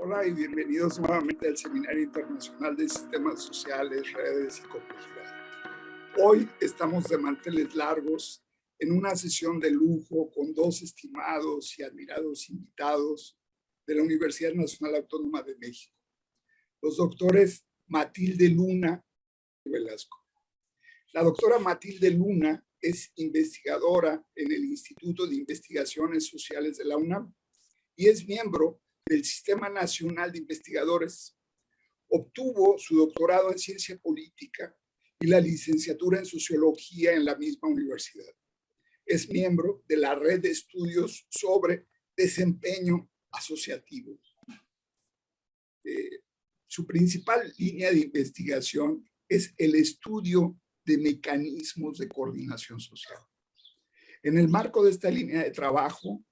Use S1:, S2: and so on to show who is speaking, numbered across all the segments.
S1: Hola y bienvenidos nuevamente al Seminario Internacional de Sistemas Sociales, Redes y Complejidad. Hoy estamos de manteles largos en una sesión de lujo con dos estimados y admirados invitados de la Universidad Nacional Autónoma de México, los doctores Matilde Luna y Velasco. La doctora Matilde Luna es investigadora en el Instituto de Investigaciones Sociales de la UNAM y es miembro del Sistema Nacional de Investigadores. Obtuvo su doctorado en Ciencia Política y la licenciatura en Sociología en la misma universidad. Es miembro de la Red de Estudios sobre Desempeño Asociativo. Su principal línea de investigación es el estudio de mecanismos de coordinación social. En el marco de esta línea de trabajo,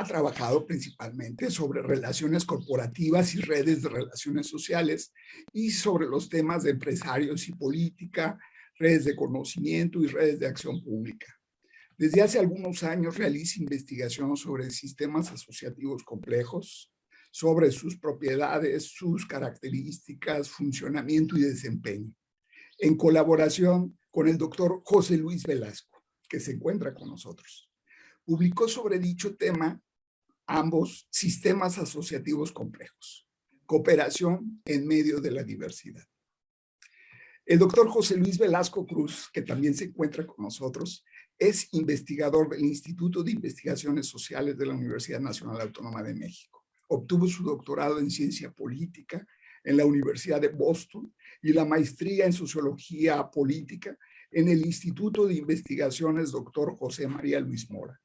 S1: ha trabajado principalmente sobre relaciones corporativas y redes de relaciones sociales y sobre los temas de empresarios y política, redes de conocimiento y redes de acción pública. Desde hace algunos años realiza investigación sobre sistemas asociativos complejos, sobre sus propiedades, sus características, funcionamiento y desempeño, en colaboración con el doctor José Luis Velasco, que se encuentra con nosotros. Publicó sobre dicho tema ambos sistemas asociativos complejos, cooperación en medio de la diversidad. El doctor José Luis Velasco Cruz, que también se encuentra con nosotros, es investigador del Instituto de Investigaciones Sociales de la Universidad Nacional Autónoma de México. Obtuvo su doctorado en Ciencia Política en la Universidad de Boston y la maestría en Sociología Política en el Instituto de Investigaciones Dr. José María Luis Mora.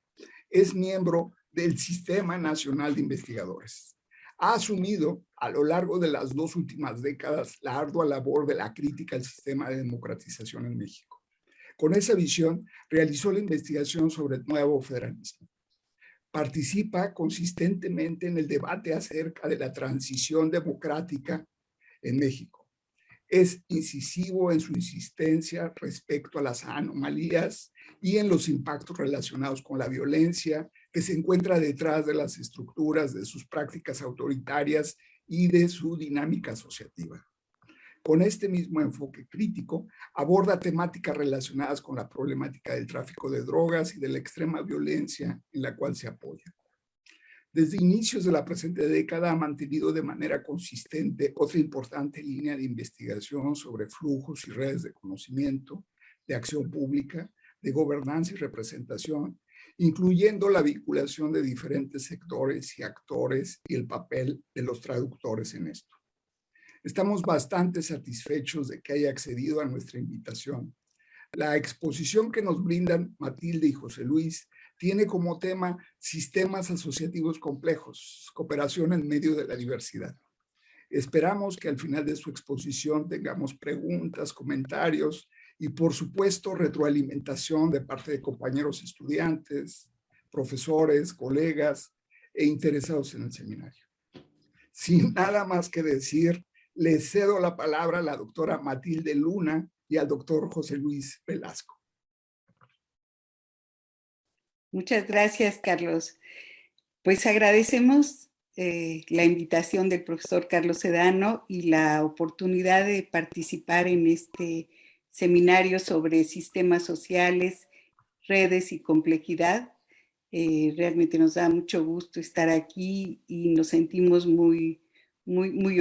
S1: Es miembro del Sistema Nacional de Investigadores. Ha asumido a lo largo de las dos últimas décadas la ardua labor de la crítica al sistema de democratización en México. Con esa visión, realizó la investigación sobre el nuevo federalismo. Participa consistentemente en el debate acerca de la transición democrática en México. Es incisivo en su insistencia respecto a las anomalías y en los impactos relacionados con la violencia que se encuentra detrás de las estructuras de sus prácticas autoritarias y de su dinámica asociativa. Con este mismo enfoque crítico, aborda temáticas relacionadas con la problemática del tráfico de drogas y de la extrema violencia en la cual se apoya. Desde inicios de la presente década ha mantenido de manera consistente otra importante línea de investigación sobre flujos y redes de conocimiento, de acción pública, de gobernanza y representación, incluyendo la vinculación de diferentes sectores y actores y el papel de los traductores en esto. Estamos bastante satisfechos de que haya accedido a nuestra invitación. La exposición que nos brindan Matilde y José Luis tiene como tema sistemas asociativos complejos, cooperación en medio de la diversidad. Esperamos que al final de su exposición tengamos preguntas, comentarios y por supuesto retroalimentación de parte de compañeros estudiantes, profesores, colegas e interesados en el seminario. Sin nada más que decir, le cedo la palabra a la doctora Matilde Luna y al doctor José Luis Velasco.
S2: Muchas gracias, Carlos. Pues agradecemos la invitación del profesor Carlos Sedano y la oportunidad de participar en este seminario sobre sistemas sociales, redes y complejidad. Realmente nos da mucho gusto estar aquí y nos sentimos muy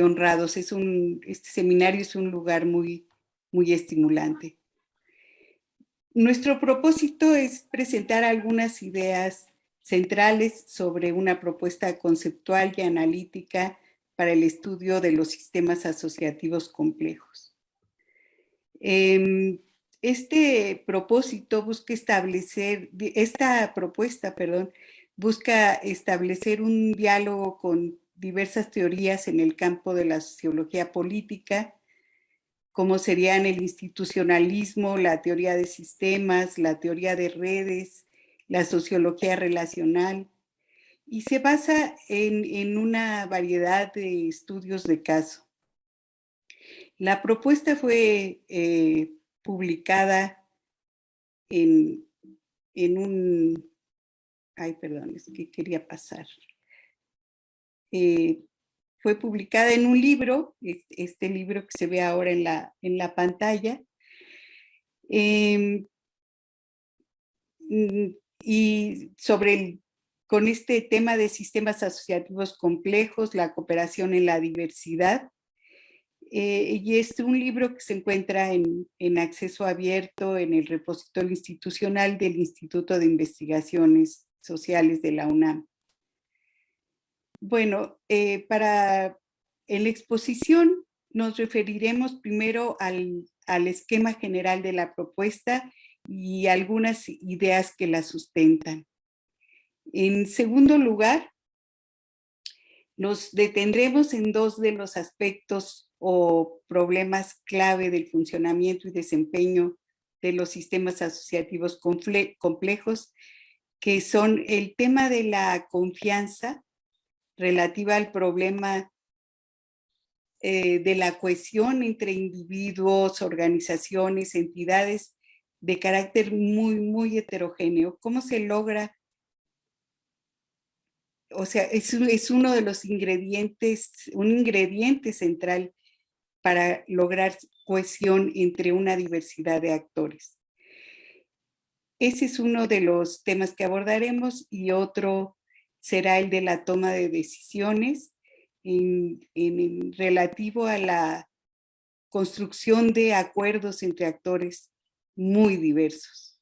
S2: honrados. Este seminario es un lugar muy estimulante. Nuestro propósito es presentar algunas ideas centrales sobre una propuesta conceptual y analítica para el estudio de los sistemas asociativos complejos. Esta propuesta busca establecer un diálogo con diversas teorías en el campo de la sociología política, como serían el institucionalismo, la teoría de sistemas, la teoría de redes, la sociología relacional, y se basa en una variedad de estudios de caso. La propuesta fue publicada en un... Ay, perdón, es que quería pasar. fue publicada en un libro, este libro que se ve ahora en la pantalla. Y con este tema de sistemas asociativos complejos, la cooperación en la diversidad. Y es un libro que se encuentra en acceso abierto en el repositorio institucional del Instituto de Investigaciones Sociales de la UNAM. Bueno, en la exposición nos referiremos primero al esquema general de la propuesta y algunas ideas que la sustentan. En segundo lugar, nos detendremos en dos de los aspectos o problemas clave del funcionamiento y desempeño de los sistemas asociativos complejos, que son el tema de la confianza relativa al problema de la cohesión entre individuos, organizaciones, entidades de carácter muy, muy heterogéneo. ¿Cómo se logra? O sea, es uno de los ingredientes, un ingrediente central para lograr cohesión entre una diversidad de actores. Ese es uno de los temas que abordaremos y otro será el de la toma de decisiones en relativo a la construcción de acuerdos entre actores muy diversos.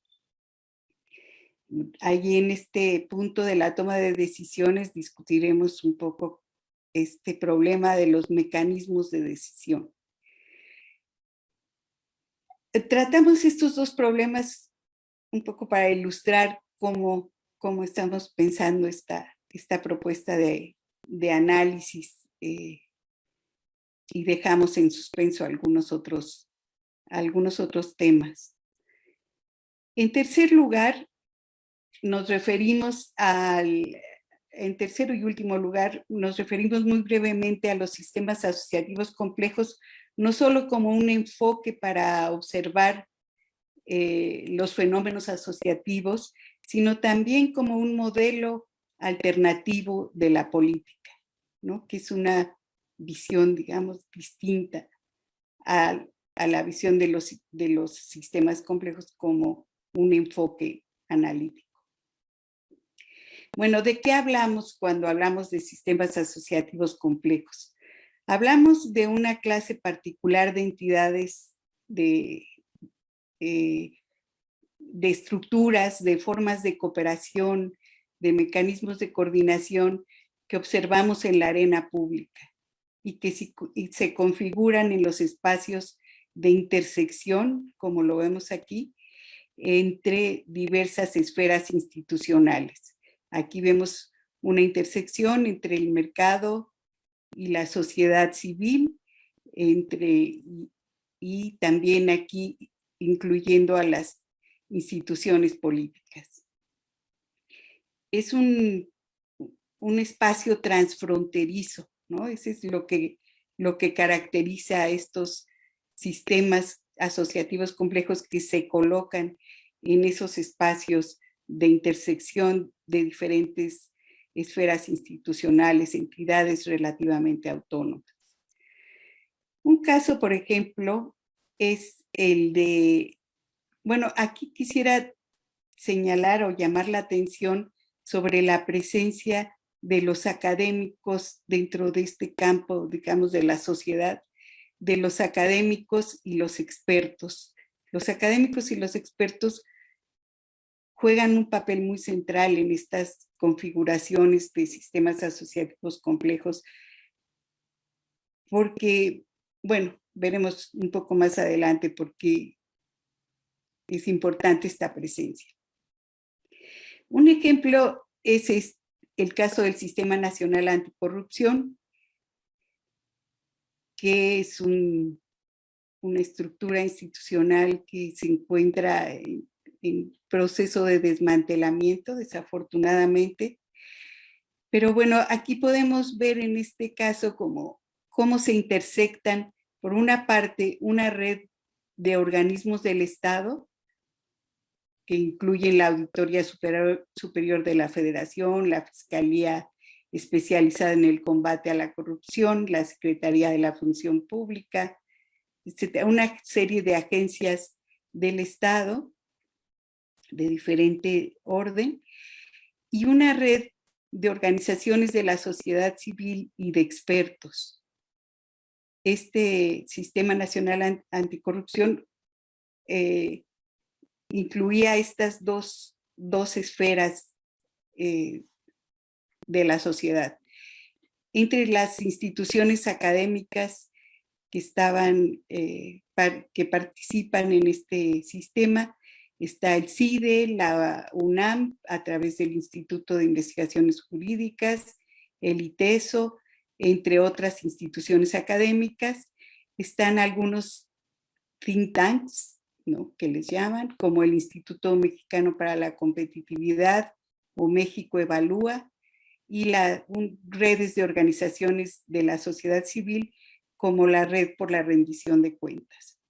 S2: Allí en este punto de la toma de decisiones discutiremos un poco este problema de los mecanismos de decisión. Tratamos estos dos problemas un poco para ilustrar cómo estamos pensando esta propuesta de análisis y dejamos en suspenso algunos otros temas. En tercer lugar, en tercero y último lugar, nos referimos muy brevemente a los sistemas asociativos complejos, no solo como un enfoque para observar los fenómenos asociativos, sino también como un modelo alternativo de la política, ¿no? Que es una visión, digamos, distinta a la visión de los sistemas complejos como un enfoque analítico. Bueno, ¿de qué hablamos cuando hablamos de sistemas asociativos complejos? Hablamos de una clase particular de entidades, de estructuras, de formas de cooperación, de mecanismos de coordinación que observamos en la arena pública y que se configuran en los espacios de intersección, como lo vemos aquí, entre diversas esferas institucionales. Aquí vemos una intersección entre el mercado y la sociedad civil, y también aquí incluyendo a las instituciones políticas. Es un espacio transfronterizo, ¿no? Eso es lo que caracteriza a estos sistemas asociativos complejos que se colocan en esos espacios de intersección de diferentes esferas institucionales, entidades relativamente autónomas. Un caso, por ejemplo, es el de, bueno, aquí quisiera señalar o llamar la atención sobre la presencia de los académicos dentro de este campo, digamos, de la sociedad, de los académicos y los expertos. Los académicos y los expertos juegan un papel muy central en estas configuraciones de sistemas asociativos complejos, porque, bueno, veremos un poco más adelante por qué es importante esta presencia. Un ejemplo es el caso del Sistema Nacional Anticorrupción, que es una estructura institucional que se encuentra en proceso de desmantelamiento, desafortunadamente. Pero bueno, aquí podemos ver en este caso cómo se intersectan, por una parte, una red de organismos del Estado, que incluyen la Auditoría Superior de la Federación, la Fiscalía especializada en el combate a la corrupción, la Secretaría de la Función Pública, etc. Una serie de agencias del Estado de diferente orden y una red de organizaciones de la sociedad civil y de expertos. Este Sistema Nacional Anticorrupción incluía estas dos esferas de la sociedad. Entre las instituciones académicas que participan en este sistema está el CIDE, la UNAM a través del Instituto de Investigaciones Jurídicas, el ITESO, entre otras instituciones académicas. Están algunos think tanks, ¿no?, que les llaman, como el Instituto Mexicano para la Competitividad o México Evalúa, y redes de organizaciones de la sociedad civil como la Red por la Rendición de Cuentas.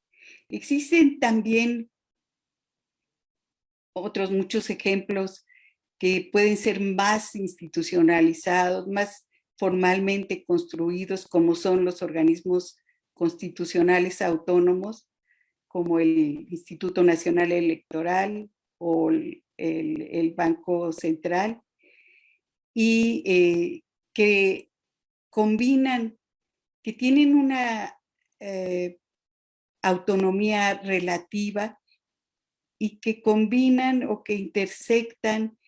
S2: Existen también otros muchos ejemplos que pueden ser más institucionalizados, más formalmente construidos, como son los organismos constitucionales autónomos, como el Instituto Nacional Electoral o el Banco Central, y que combinan, que tienen una autonomía relativa y que combinan o que intersectan,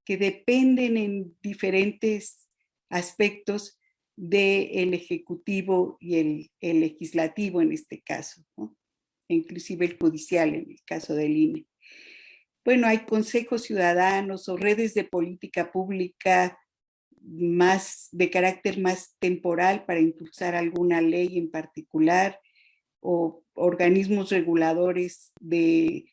S2: que dependen en diferentes aspectos del Ejecutivo y el Legislativo en este caso, ¿no? Inclusive el judicial en el caso del INE. Bueno, hay consejos ciudadanos o redes de política pública más de carácter más temporal para impulsar alguna ley en particular, o organismos reguladores de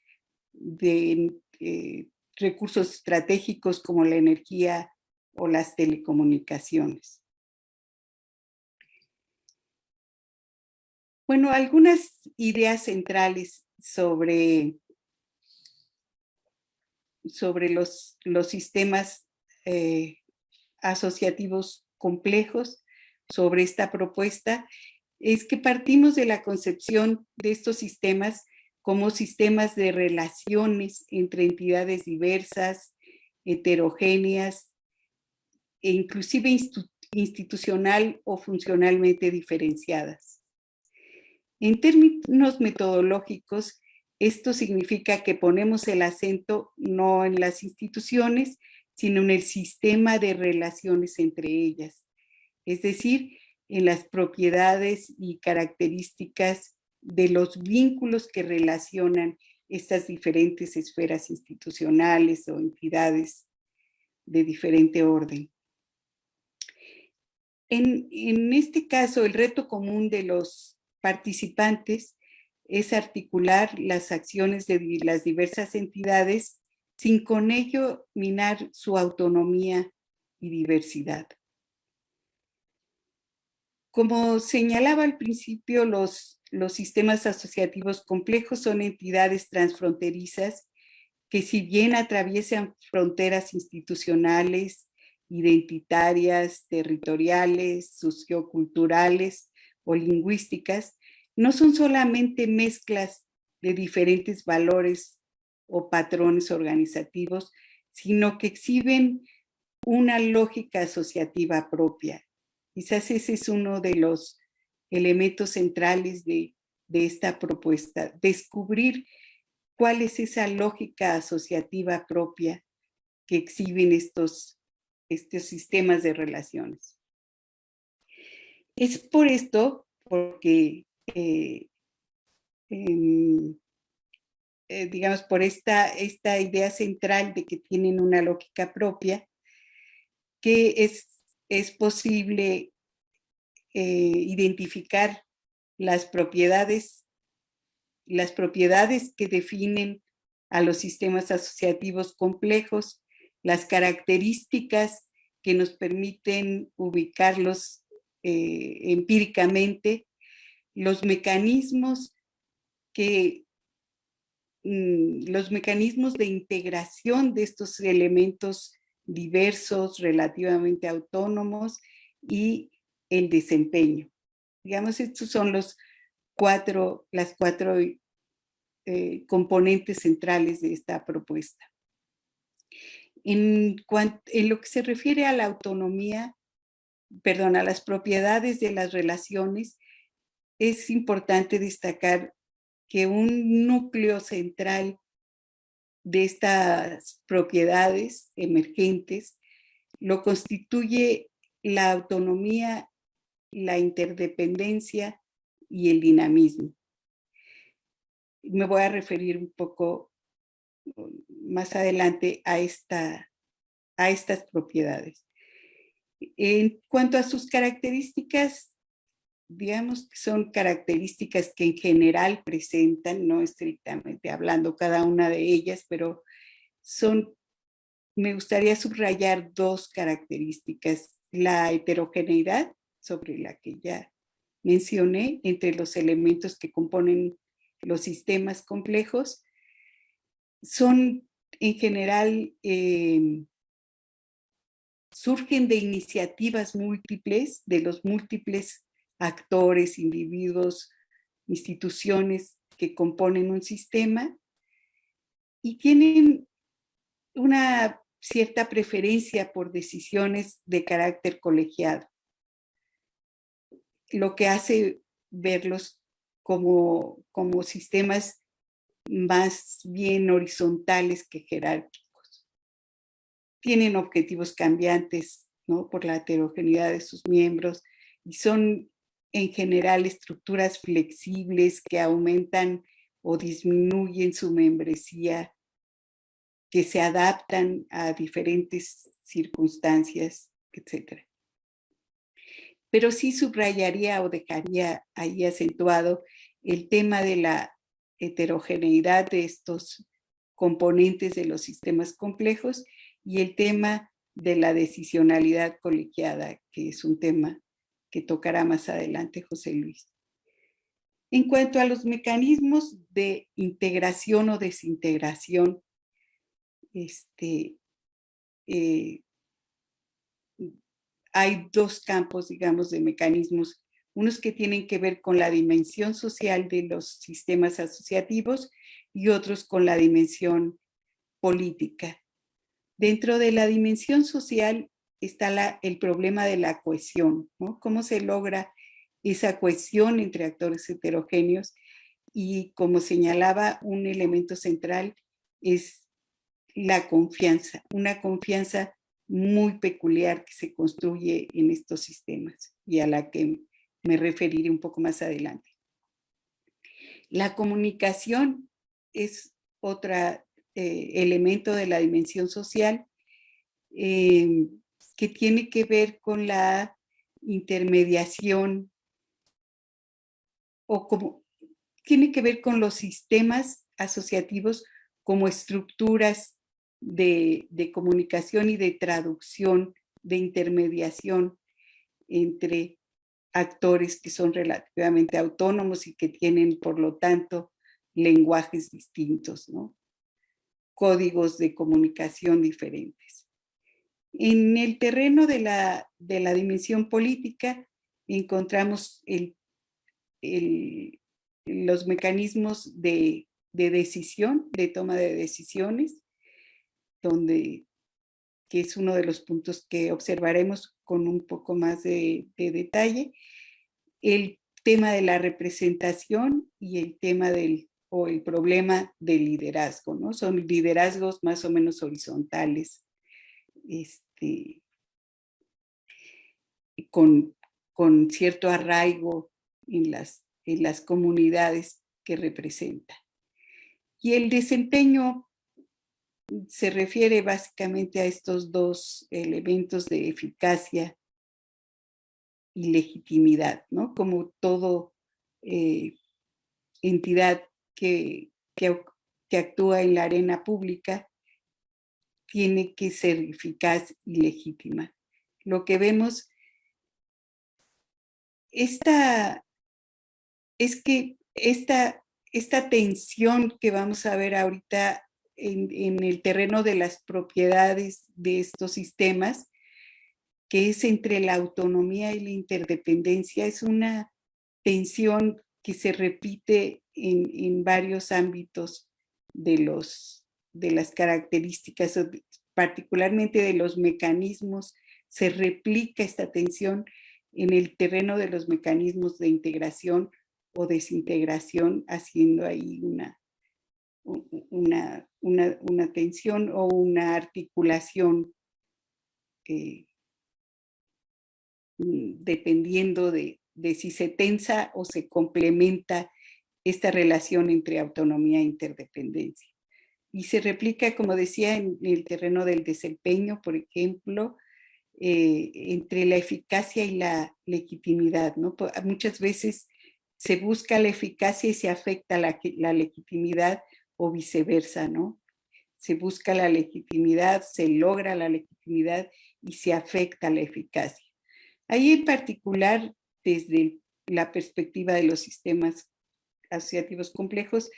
S2: recursos estratégicos como la energía o las telecomunicaciones. Bueno, algunas ideas centrales sobre los sistemas asociativos complejos, sobre esta propuesta, es que partimos de la concepción de estos sistemas como sistemas de relaciones entre entidades diversas, heterogéneas e inclusive institucional o funcionalmente diferenciadas. En términos metodológicos, esto significa que ponemos el acento no en las instituciones, sino en el sistema de relaciones entre ellas, es decir, en las propiedades y características de los vínculos que relacionan estas diferentes esferas institucionales o entidades de diferente orden. En este caso, el reto común de los participantes es articular las acciones de las diversas entidades sin con ello minar su autonomía y diversidad. Como señalaba al principio, los sistemas asociativos complejos son entidades transfronterizas que, si bien atraviesan fronteras institucionales, identitarias, territoriales, socioculturales o lingüísticas, no son solamente mezclas de diferentes valores o patrones organizativos, sino que exhiben una lógica asociativa propia. Quizás ese es uno de los elementos centrales de esta propuesta, descubrir cuál es esa lógica asociativa propia que exhiben estos sistemas de relaciones. Es por esto, porque digamos, por esta idea central de que tienen una lógica propia, que es posible identificar las propiedades que definen a los sistemas asociativos complejos, las características que nos permiten ubicarlos empíricamente, los mecanismos de integración de estos elementos diversos, relativamente autónomos y el desempeño. Digamos, estos son las cuatro componentes centrales de esta propuesta. En lo que se refiere a la autonomía, a las propiedades de las relaciones, es importante destacar que un núcleo central de estas propiedades emergentes lo constituye la autonomía, la interdependencia y el dinamismo. Me voy a referir un poco más adelante a estas propiedades. En cuanto a sus características, digamos que son características que en general presentan, no estrictamente hablando cada una de ellas, pero me gustaría subrayar dos características: la heterogeneidad, sobre la que ya mencioné, entre los elementos que componen los sistemas complejos, son en general, surgen de iniciativas múltiples, de los múltiples actores, individuos, instituciones que componen un sistema, y tienen una cierta preferencia por decisiones de carácter colegiado, lo que hace verlos como sistemas más bien horizontales que jerárquicos. Tienen objetivos cambiantes, ¿no?, por la heterogeneidad de sus miembros, y son en general estructuras flexibles que aumentan o disminuyen su membresía, que se adaptan a diferentes circunstancias, etc. Pero sí subrayaría o dejaría ahí acentuado el tema de la heterogeneidad de estos componentes de los sistemas complejos y el tema de la decisionalidad colegiada, que es un tema que tocará más adelante José Luis. En cuanto a los mecanismos de integración o desintegración, hay dos campos, digamos, de mecanismos, unos que tienen que ver con la dimensión social de los sistemas asociativos y otros con la dimensión política. Dentro de la dimensión social está el problema de la cohesión, ¿no? ¿Cómo se logra esa cohesión entre actores heterogéneos? Y como señalaba, un elemento central es la confianza, una confianza muy peculiar que se construye en estos sistemas y a la que me referiré un poco más adelante. La comunicación es otro elemento de la dimensión social, que tiene que ver con la intermediación tiene que ver con los sistemas asociativos como estructuras de comunicación y de traducción, de intermediación entre actores que son relativamente autónomos y que tienen, por lo tanto, lenguajes distintos, ¿no? Códigos de comunicación diferentes. En el terreno de la dimensión política encontramos los mecanismos de decisión, de toma de decisiones, que es uno de los puntos que observaremos con un poco más de detalle, el tema de la representación y el tema el problema del liderazgo, ¿no? Son liderazgos más o menos horizontales, con cierto arraigo en las comunidades que representa. Y el desempeño se refiere básicamente a estos dos elementos de eficacia y legitimidad, ¿no? Como todo entidad que actúa en la arena pública tiene que ser eficaz y legítima. Lo que vemos es que esta tensión que vamos a ver ahorita en el terreno de las propiedades de estos sistemas, que es entre la autonomía y la interdependencia. Es una tensión que se repite en varios ámbitos de las características, particularmente de los mecanismos. Se replica esta tensión en el terreno de los mecanismos de integración o desintegración, haciendo ahí una tensión o una articulación dependiendo de si se tensa o se complementa esta relación entre autonomía e interdependencia. Y se replica, como decía, en el terreno del desempeño, por ejemplo, entre la eficacia y la legitimidad, ¿no? Muchas veces se busca la eficacia y se afecta la legitimidad, o viceversa, ¿no? Se busca la legitimidad, se logra la legitimidad y se afecta la eficacia. Ahí en particular, desde la perspectiva de los sistemas asociativos complejos,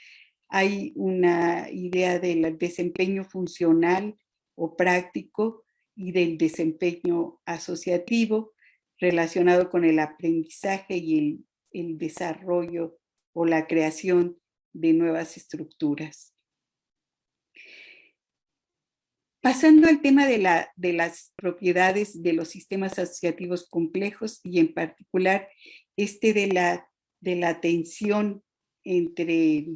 S2: hay una idea del desempeño funcional o práctico y del desempeño asociativo relacionado con el aprendizaje y el desarrollo o la creación de nuevas estructuras. Pasando al tema de las propiedades de los sistemas asociativos complejos y en particular de la tensión entre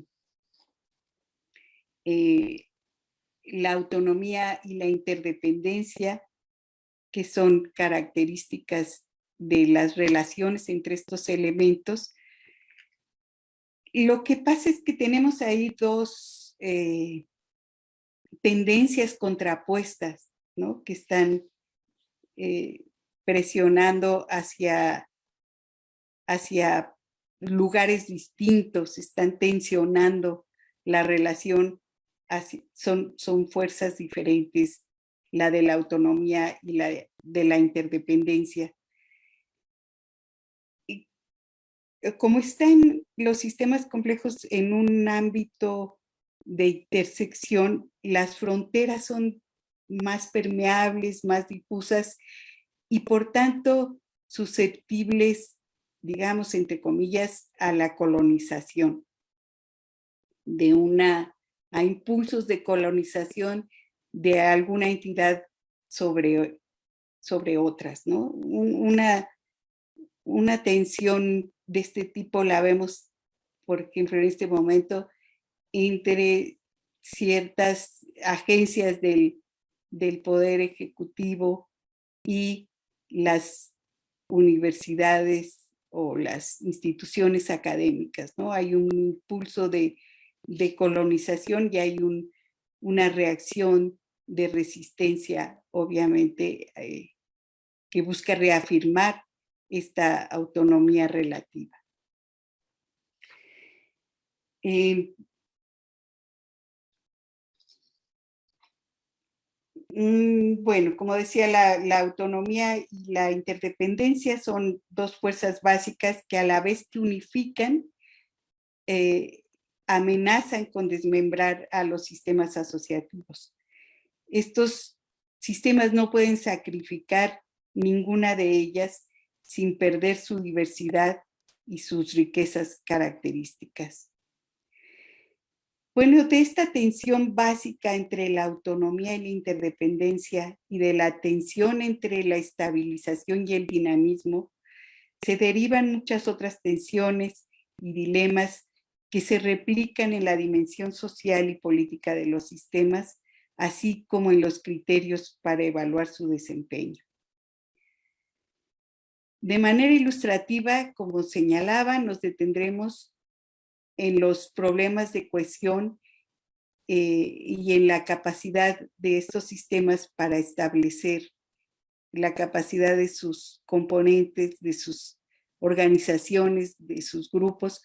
S2: la autonomía y la interdependencia, que son características de las relaciones entre estos elementos. Lo que pasa es que tenemos ahí dos tendencias contrapuestas, ¿no? Que están presionando hacia lugares distintos, están tensionando la relación, son fuerzas diferentes, la de la autonomía y la de la interdependencia. Y como están los sistemas complejos en un ámbito de intersección, las fronteras son más permeables, más difusas y por tanto susceptibles, digamos, entre comillas, a la colonización, a impulsos de colonización de alguna entidad sobre otras, ¿no? Una tensión de este tipo la vemos, por ejemplo, en este momento, entre ciertas agencias del Poder Ejecutivo y las universidades o las instituciones académicas, ¿no? Hay un impulso de colonización y hay una reacción de resistencia, obviamente, que busca reafirmar esta autonomía relativa. Bueno, como decía, la autonomía y la interdependencia son dos fuerzas básicas que a la vez que unifican, amenazan con desmembrar a los sistemas asociativos. Estos sistemas no pueden sacrificar ninguna de ellas sin perder su diversidad y sus riquezas características. Bueno, de esta tensión básica entre la autonomía y la interdependencia y de la tensión entre la estabilización y el dinamismo, se derivan muchas otras tensiones y dilemas que se replican en la dimensión social y política de los sistemas, así como en los criterios para evaluar su desempeño. De manera ilustrativa, como señalaba, nos detendremos en los problemas de cohesión y en la capacidad de estos sistemas para establecer la capacidad de sus componentes, de sus organizaciones, de sus grupos,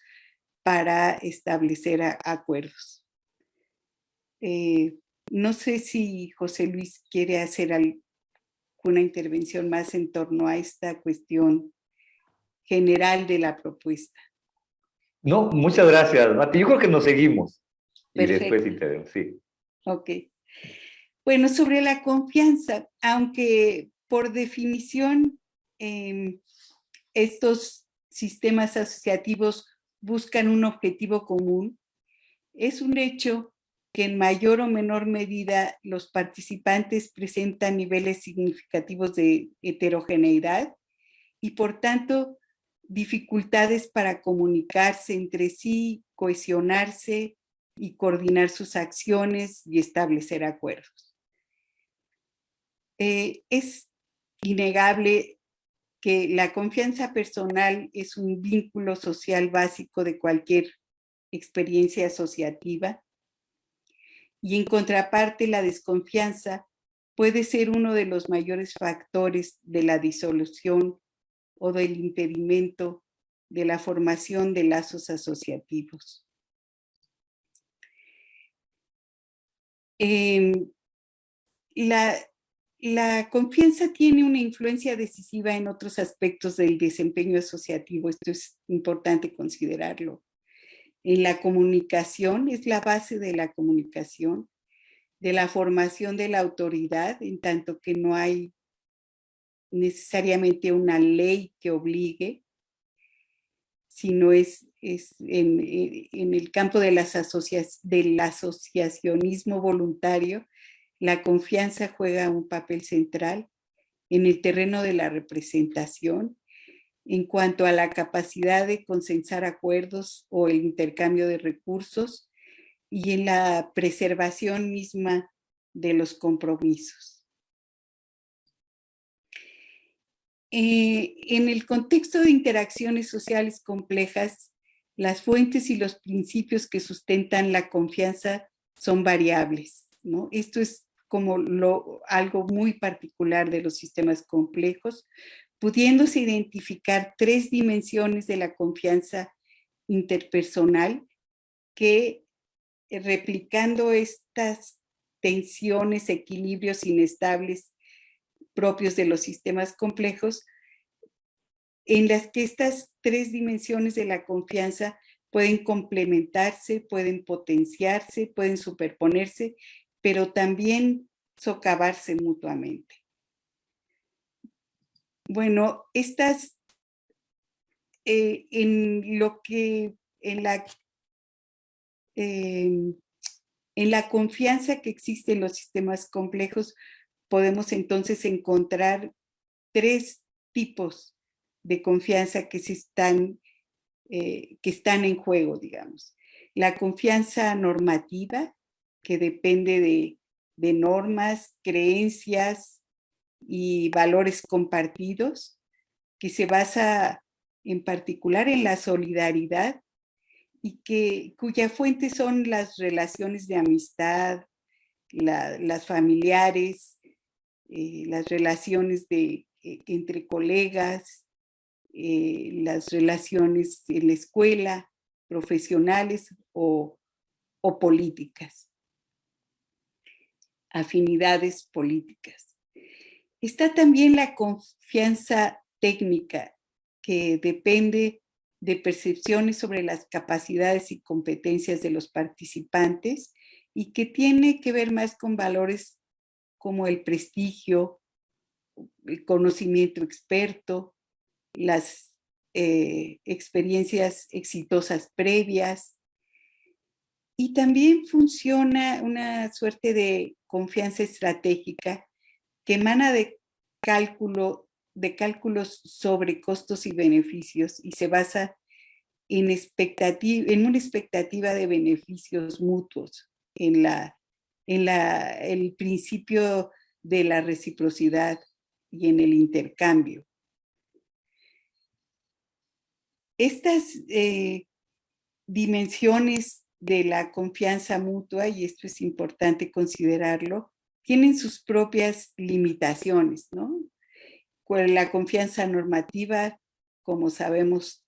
S2: para establecer acuerdos. No sé si José Luis quiere hacer alguna intervención más en torno a esta cuestión general de la propuesta.
S3: No, muchas gracias, Mati. Yo creo que nos seguimos. Y
S2: Perfecto.
S3: después intervenimos, sí.
S2: Ok. Bueno, sobre la confianza, aunque por definición estos sistemas asociativos buscan un objetivo común, es un hecho que en mayor o menor medida los participantes presentan niveles significativos de heterogeneidad y por tanto dificultades para comunicarse entre sí, cohesionarse y coordinar sus acciones y establecer acuerdos. Es innegable que la confianza personal es un vínculo social básico de cualquier experiencia asociativa y en contraparte la desconfianza puede ser uno de los mayores factores de la disolución o del impedimento de la formación de lazos asociativos. La confianza tiene una influencia decisiva en otros aspectos del desempeño asociativo. Esto es importante considerarlo. En la comunicación, es la base de la comunicación, de la formación de la autoridad, en tanto que no hay necesariamente una ley que obligue, sino es en el campo de del asociacionismo voluntario, la confianza juega un papel central en el terreno de la representación en cuanto a la capacidad de consensar acuerdos o el intercambio de recursos y en la preservación misma de los compromisos. En el contexto de interacciones sociales complejas, las fuentes y los principios que sustentan la confianza son variables, ¿no? Esto es como algo muy particular de los sistemas complejos, pudiéndose identificar 3 dimensiones de la confianza interpersonal que, replicando estas tensiones, equilibrios inestables propios de los sistemas complejos, en las que estas 3 dimensiones de la confianza pueden complementarse, pueden potenciarse, pueden superponerse, pero también socavarse mutuamente. Bueno, estas, en la confianza que existe en los sistemas complejos, podemos entonces encontrar 3 tipos de confianza que están en juego, digamos. La confianza normativa, que depende de normas, creencias y valores compartidos, que se basa en particular en la solidaridad y cuya fuente son las relaciones de amistad, las familiares, las relaciones entre colegas, las relaciones en la escuela, profesionales o políticas, afinidades políticas. Está también la confianza técnica, que depende de percepciones sobre las capacidades y competencias de los participantes y que tiene que ver más con valores como el prestigio, el conocimiento experto, las experiencias exitosas previas. Y también funciona una suerte de confianza estratégica que emana de cálculos sobre costos y beneficios y se basa en una expectativa de beneficios mutuos, en el principio de la reciprocidad y en el intercambio. Estas dimensiones de la confianza mutua, y esto es importante considerarlo, tienen sus propias limitaciones, ¿no? La confianza normativa, como sabemos,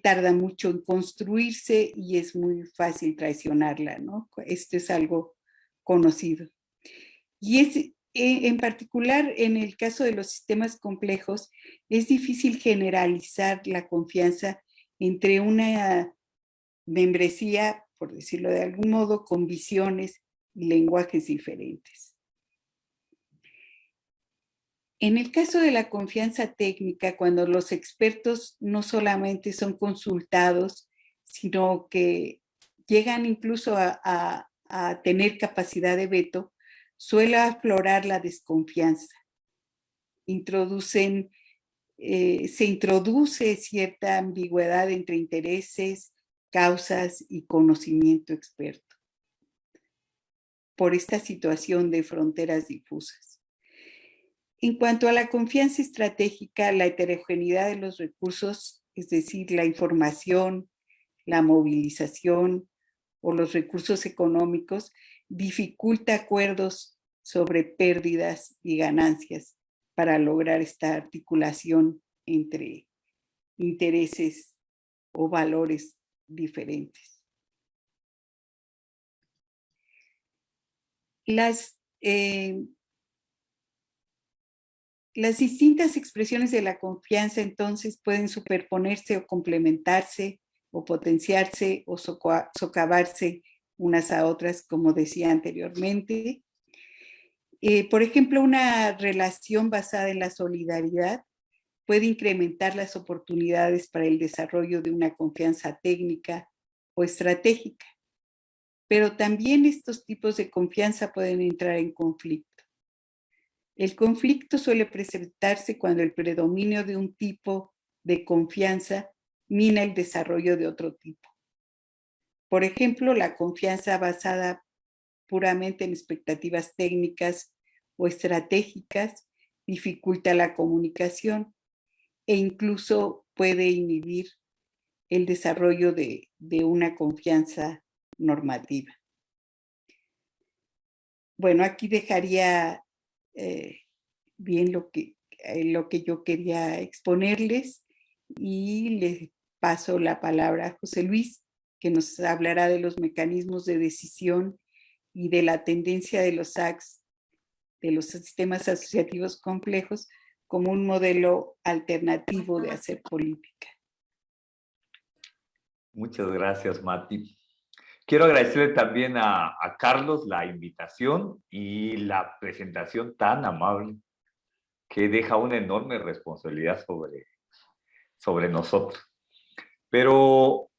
S2: tarda mucho en construirse y es muy fácil traicionarla, ¿no? Esto es algo conocido. Y en particular, en el caso de los sistemas complejos, es difícil generalizar la confianza entre una membresía, por decirlo de algún modo, con visiones y lenguajes diferentes. En el caso de la confianza técnica, cuando los expertos no solamente son consultados, sino que llegan incluso a tener capacidad de veto, suele aflorar la desconfianza. Se introduce cierta ambigüedad entre intereses, causas y conocimiento experto por esta situación de fronteras difusas. En cuanto a la confianza estratégica, la heterogeneidad de los recursos, es decir, la información, la movilización o los recursos económicos, dificulta acuerdos sobre pérdidas y ganancias para lograr esta articulación entre intereses o valores diferentes. Las distintas expresiones de la confianza entonces pueden superponerse o complementarse o potenciarse o socavarse unas a otras, como decía anteriormente. Por ejemplo, una relación basada en la solidaridad puede incrementar las oportunidades para el desarrollo de una confianza técnica o estratégica, pero también estos tipos de confianza pueden entrar en conflicto. El conflicto suele presentarse cuando el predominio de un tipo de confianza mina el desarrollo de otro tipo. Por ejemplo, la confianza basada puramente en expectativas técnicas o estratégicas dificulta la comunicación e incluso puede inhibir el desarrollo de una confianza normativa. Bueno, aquí dejaría bien lo que yo quería exponerles y les paso la palabra a José Luis, que nos hablará de los mecanismos de decisión y de la tendencia de los SACs, de los sistemas asociativos complejos, como un modelo alternativo de hacer política.
S3: Muchas gracias, Mati. Quiero agradecerle también a Carlos la invitación y la presentación tan amable que deja una enorme responsabilidad sobre nosotros. Pero,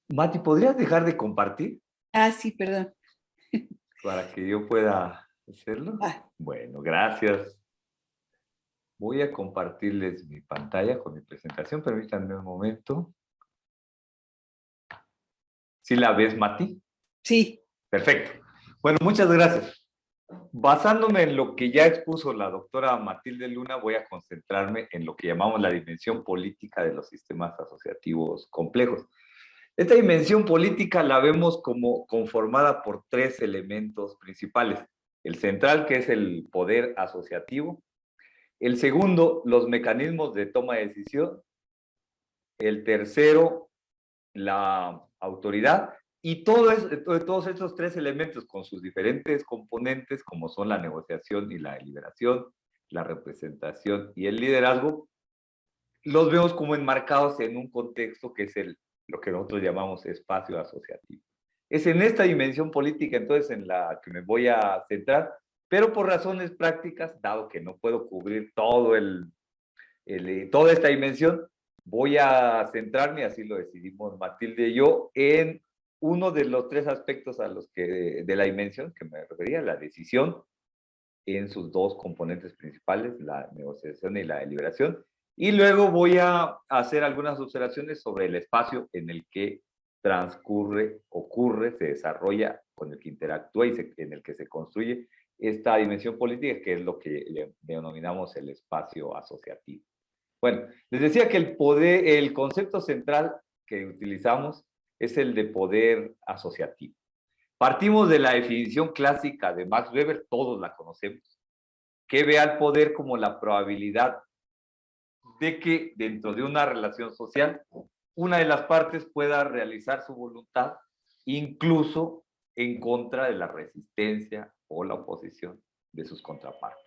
S3: Mati, ¿podrías dejar de compartir?
S2: Ah, sí, perdón.
S3: Para que yo pueda hacerlo. Bueno, gracias. Voy a compartirles mi pantalla con mi presentación. Permítanme un momento. ¿Sí la ves, Mati?
S2: Sí.
S3: Perfecto. Bueno, muchas gracias. Basándome en lo que ya expuso la doctora Matilde Luna, voy a concentrarme en lo que llamamos la dimensión política de los sistemas asociativos complejos. Esta dimensión política la vemos como conformada por tres elementos principales. El central, que es el poder asociativo. El segundo, los mecanismos de toma de decisión. El tercero, la autoridad. Y todos estos tres elementos con sus diferentes componentes, como son la negociación y la deliberación, la representación y el liderazgo, los vemos como enmarcados en un contexto que es lo que nosotros llamamos espacio asociativo. Es en esta dimensión política entonces en la que me voy a centrar, pero por razones prácticas, dado que no puedo cubrir toda esta dimensión, voy a centrarme, así lo decidimos Matilde y yo, en uno de los tres aspectos de la dimensión que me refería, la decisión, en sus dos componentes principales, la negociación y la deliberación. Y luego voy a hacer algunas observaciones sobre el espacio en el que transcurre, ocurre, se desarrolla, con el que interactúa y en el que se construye esta dimensión política, que es lo que denominamos el espacio asociativo. Bueno, les decía que el concepto central que utilizamos es el de poder asociativo. Partimos de la definición clásica de Max Weber, todos la conocemos, que ve al poder como la probabilidad de que dentro de una relación social, una de las partes pueda realizar su voluntad, incluso en contra de la resistencia o la oposición de sus contrapartes.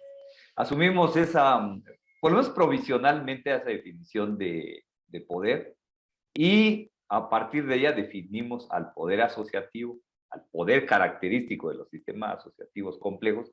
S3: Asumimos por lo menos provisionalmente esa definición de poder y A partir de ella definimos al poder asociativo, al poder característico de los sistemas asociativos complejos,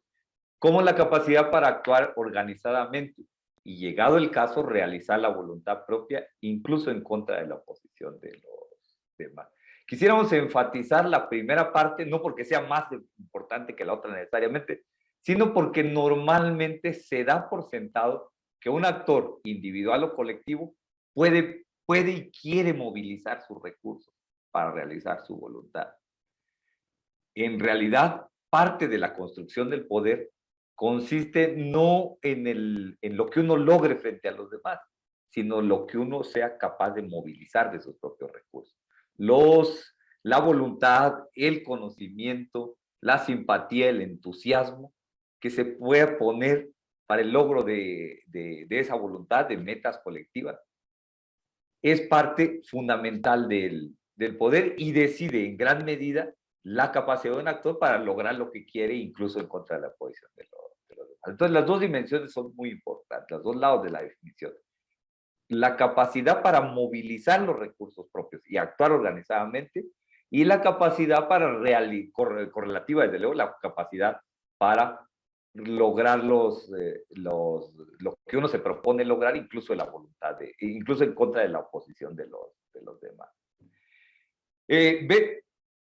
S3: como la capacidad para actuar organizadamente y, llegado el caso, realizar la voluntad propia, incluso en contra de la oposición de los demás. Quisiéramos enfatizar la primera parte, no porque sea más importante que la otra necesariamente, sino porque normalmente se da por sentado que un actor individual o colectivo puede y quiere movilizar sus recursos para realizar su voluntad. En realidad, parte de la construcción del poder consiste no en lo que uno logre frente a los demás, sino lo que uno sea capaz de movilizar de sus propios recursos. La voluntad, el conocimiento, la simpatía, el entusiasmo que se pueda poner para el logro de esa voluntad, de metas colectivas, es parte fundamental del poder y decide en gran medida la capacidad de un actor para lograr lo que quiere, incluso en contra de la posición de los demás. Entonces, las dos dimensiones son muy importantes, los dos lados de la definición. La capacidad para movilizar los recursos propios y actuar organizadamente, y la capacidad para correlativa, desde luego, la capacidad para lograr lo que uno se propone lograr, incluso en la voluntad, incluso en contra de la oposición de los demás.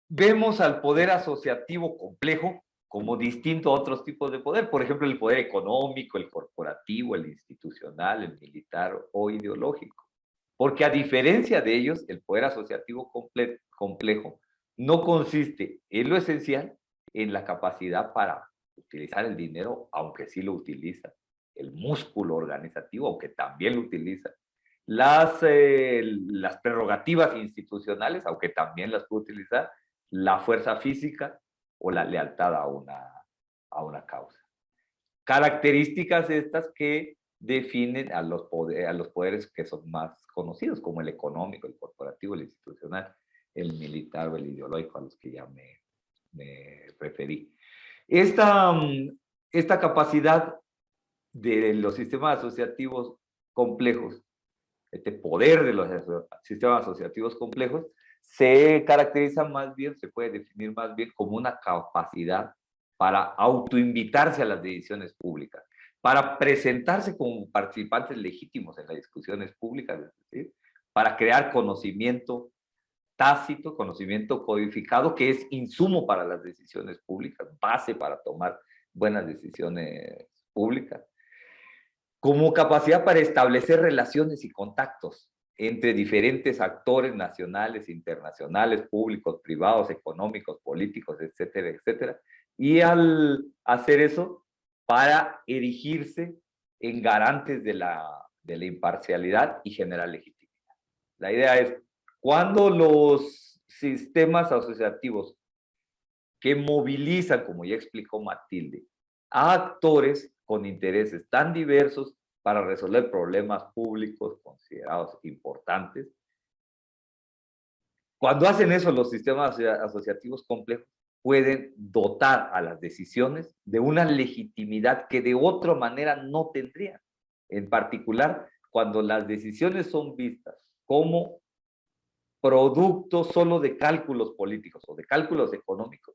S3: Vemos al poder asociativo complejo como distinto a otros tipos de poder, por ejemplo, el poder económico, el corporativo, el institucional, el militar o ideológico. Porque a diferencia de ellos, el poder asociativo complejo no consiste en lo esencial en la capacidad para utilizar el dinero, aunque sí lo utiliza, el músculo organizativo, aunque también lo utiliza, las prerrogativas institucionales, aunque también las puede utilizar, la fuerza física o la lealtad a una causa. Características estas que definen a los poderes que son más conocidos, como el económico, el corporativo, el institucional, el militar o el ideológico, a los que ya me referí. Esta capacidad de los sistemas asociativos complejos, este poder de los sistemas asociativos complejos, se caracteriza más bien, se puede definir más bien como una capacidad para autoinvitarse a las decisiones públicas, para presentarse como participantes legítimos en las discusiones públicas, es decir, para crear conocimiento tácito, conocimiento codificado, que es insumo para las decisiones públicas, base para tomar buenas decisiones públicas, como capacidad para establecer relaciones y contactos entre diferentes actores nacionales, internacionales, públicos, privados, económicos, políticos, etcétera, etcétera. Y al hacer eso, para erigirse en garantes de la imparcialidad y generar legitimidad. La idea es, cuando los sistemas asociativos que movilizan, como ya explicó Matilde, a actores con intereses tan diversos para resolver problemas públicos considerados importantes. Cuando hacen eso, los sistemas asociativos complejos pueden dotar a las decisiones de una legitimidad que de otra manera no tendrían. En particular, cuando las decisiones son vistas como producto solo de cálculos políticos o de cálculos económicos,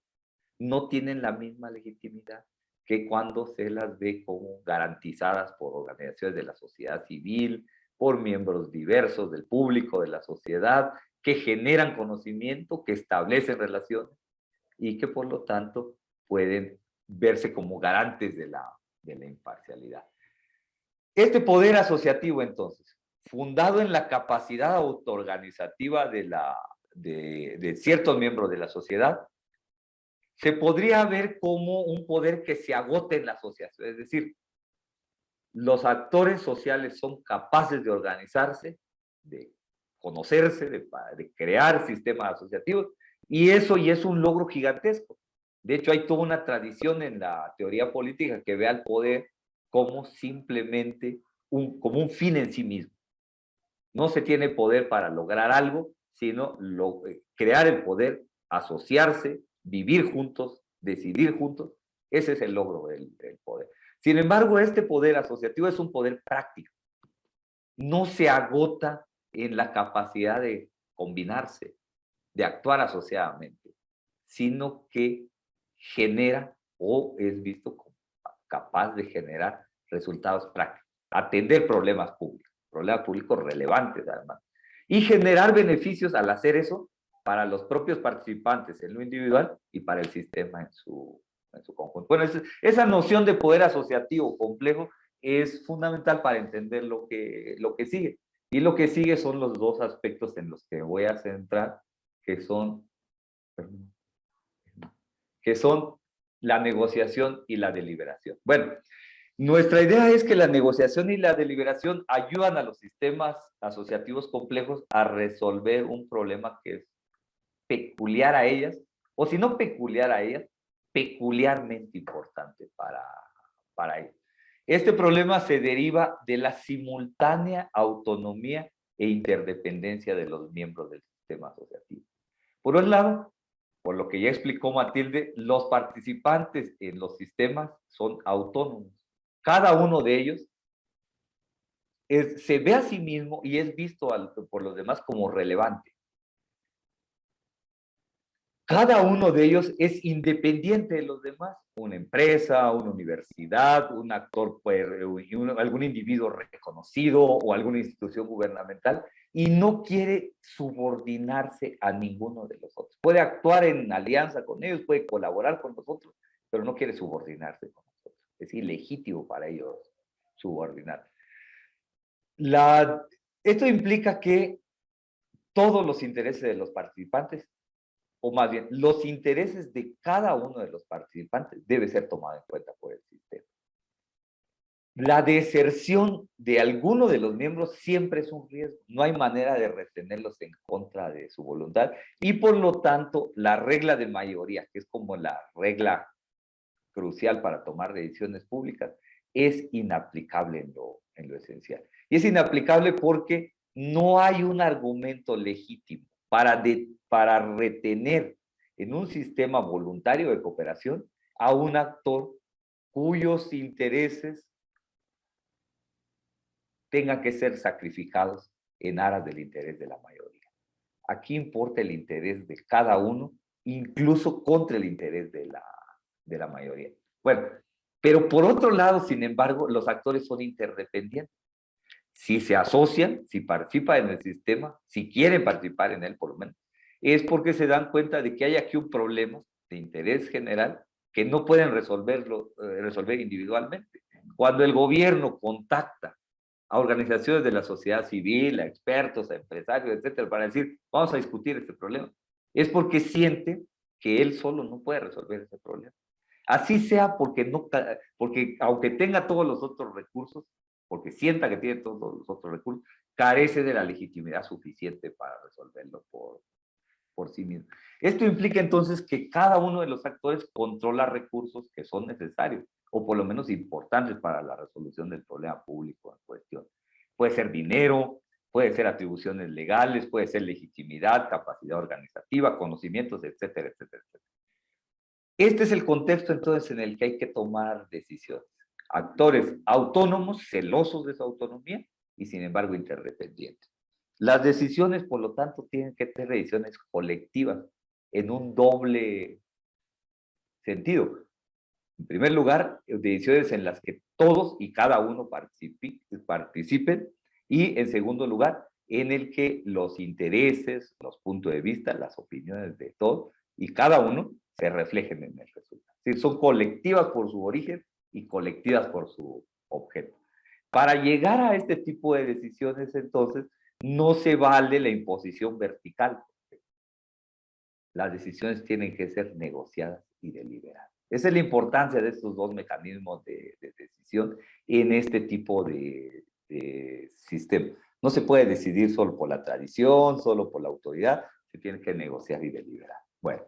S3: no tienen la misma legitimidad que cuando se las ve como garantizadas por organizaciones de la sociedad civil, por miembros diversos del público, de la sociedad, que generan conocimiento, que establecen relaciones y que por lo tanto pueden verse como garantes de la imparcialidad. Este poder asociativo, entonces, fundado en la capacidad autoorganizativa de ciertos miembros de la sociedad, se podría ver como un poder que se agota en la asociación. Es decir, los actores sociales son capaces de organizarse, de conocerse, de crear sistemas asociativos, y eso ya es un logro gigantesco. De hecho, hay toda una tradición en la teoría política que ve al poder como simplemente como un fin en sí mismo. No se tiene poder para lograr algo, sino crear el poder, asociarse, vivir juntos, decidir juntos. Ese es el logro del poder. Sin embargo, este poder asociativo es un poder práctico. No se agota en la capacidad de combinarse, de actuar asociadamente, sino que genera o es visto como capaz de generar resultados prácticos, atender problemas públicos relevantes además, y generar beneficios al hacer eso para los propios participantes en lo individual y para el sistema en su conjunto. Bueno, esa noción de poder asociativo complejo es fundamental para entender lo que sigue. Y lo que sigue son los dos aspectos en los que voy a centrar, que son la negociación y la deliberación. Bueno, nuestra idea es que la negociación y la deliberación ayudan a los sistemas asociativos complejos a resolver un problema que es peculiar a ellas, o si no peculiar a ellas, peculiarmente importante para ellos. Este problema se deriva de la simultánea autonomía e interdependencia de los miembros del sistema asociativo. Por un lado, por lo que ya explicó Matilde, los participantes en los sistemas son autónomos. Cada uno de ellos se ve a sí mismo y es visto por los demás como relevante. Cada uno de ellos es independiente de los demás. Una empresa, una universidad, un actor, algún individuo reconocido o alguna institución gubernamental, y no quiere subordinarse a ninguno de los otros. Puede actuar en alianza con ellos, puede colaborar con nosotros, pero no quiere subordinarse con nosotros. Es ilegítimo para ellos subordinar. Esto implica que todos los intereses de los participantes, o más bien, los intereses de cada uno de los participantes debe ser tomado en cuenta por el sistema. La deserción de alguno de los miembros siempre es un riesgo. No hay manera de retenerlos en contra de su voluntad y por lo tanto la regla de mayoría, que es como la regla crucial para tomar decisiones públicas, es inaplicable en lo esencial. Y es inaplicable porque no hay un argumento legítimo para retener en un sistema voluntario de cooperación a un actor cuyos intereses tengan que ser sacrificados en aras del interés de la mayoría. Aquí importa el interés de cada uno, incluso contra el interés de la mayoría. Bueno, pero por otro lado, sin embargo, los actores son interdependientes. Si se asocian, si participan en el sistema, si quieren participar en él por lo menos, es porque se dan cuenta de que hay aquí un problema de interés general que no pueden resolver individualmente. Cuando el gobierno contacta a organizaciones de la sociedad civil, a expertos, a empresarios, etcétera, para decir, vamos a discutir este problema, es porque siente que él solo no puede resolver ese problema. Así sea porque aunque tenga todos los otros recursos, porque sienta que tiene todos los otros recursos, carece de la legitimidad suficiente para resolverlo por sí mismo. Esto implica entonces que cada uno de los actores controla recursos que son necesarios, o por lo menos importantes para la resolución del problema público en cuestión. Puede ser dinero, puede ser atribuciones legales, puede ser legitimidad, capacidad organizativa, conocimientos, etcétera, etcétera, etcétera. Este es el contexto entonces en el que hay que tomar decisiones. Actores autónomos, celosos de su autonomía y sin embargo interdependientes. Las decisiones, por lo tanto, tienen que ser decisiones colectivas en un doble sentido. En primer lugar, decisiones en las que todos y cada uno participen y en segundo lugar, en el que los intereses, los puntos de vista, las opiniones de todos y cada uno se reflejen en el resultado. Es decir, son colectivas por su origen y colectivas por su objeto. Para llegar a este tipo de decisiones, entonces, no se vale la imposición vertical. Las decisiones tienen que ser negociadas y deliberadas. Esa es la importancia de estos dos mecanismos de decisión en este tipo de sistema. No se puede decidir solo por la tradición, solo por la autoridad, se tiene que negociar y deliberar. Bueno,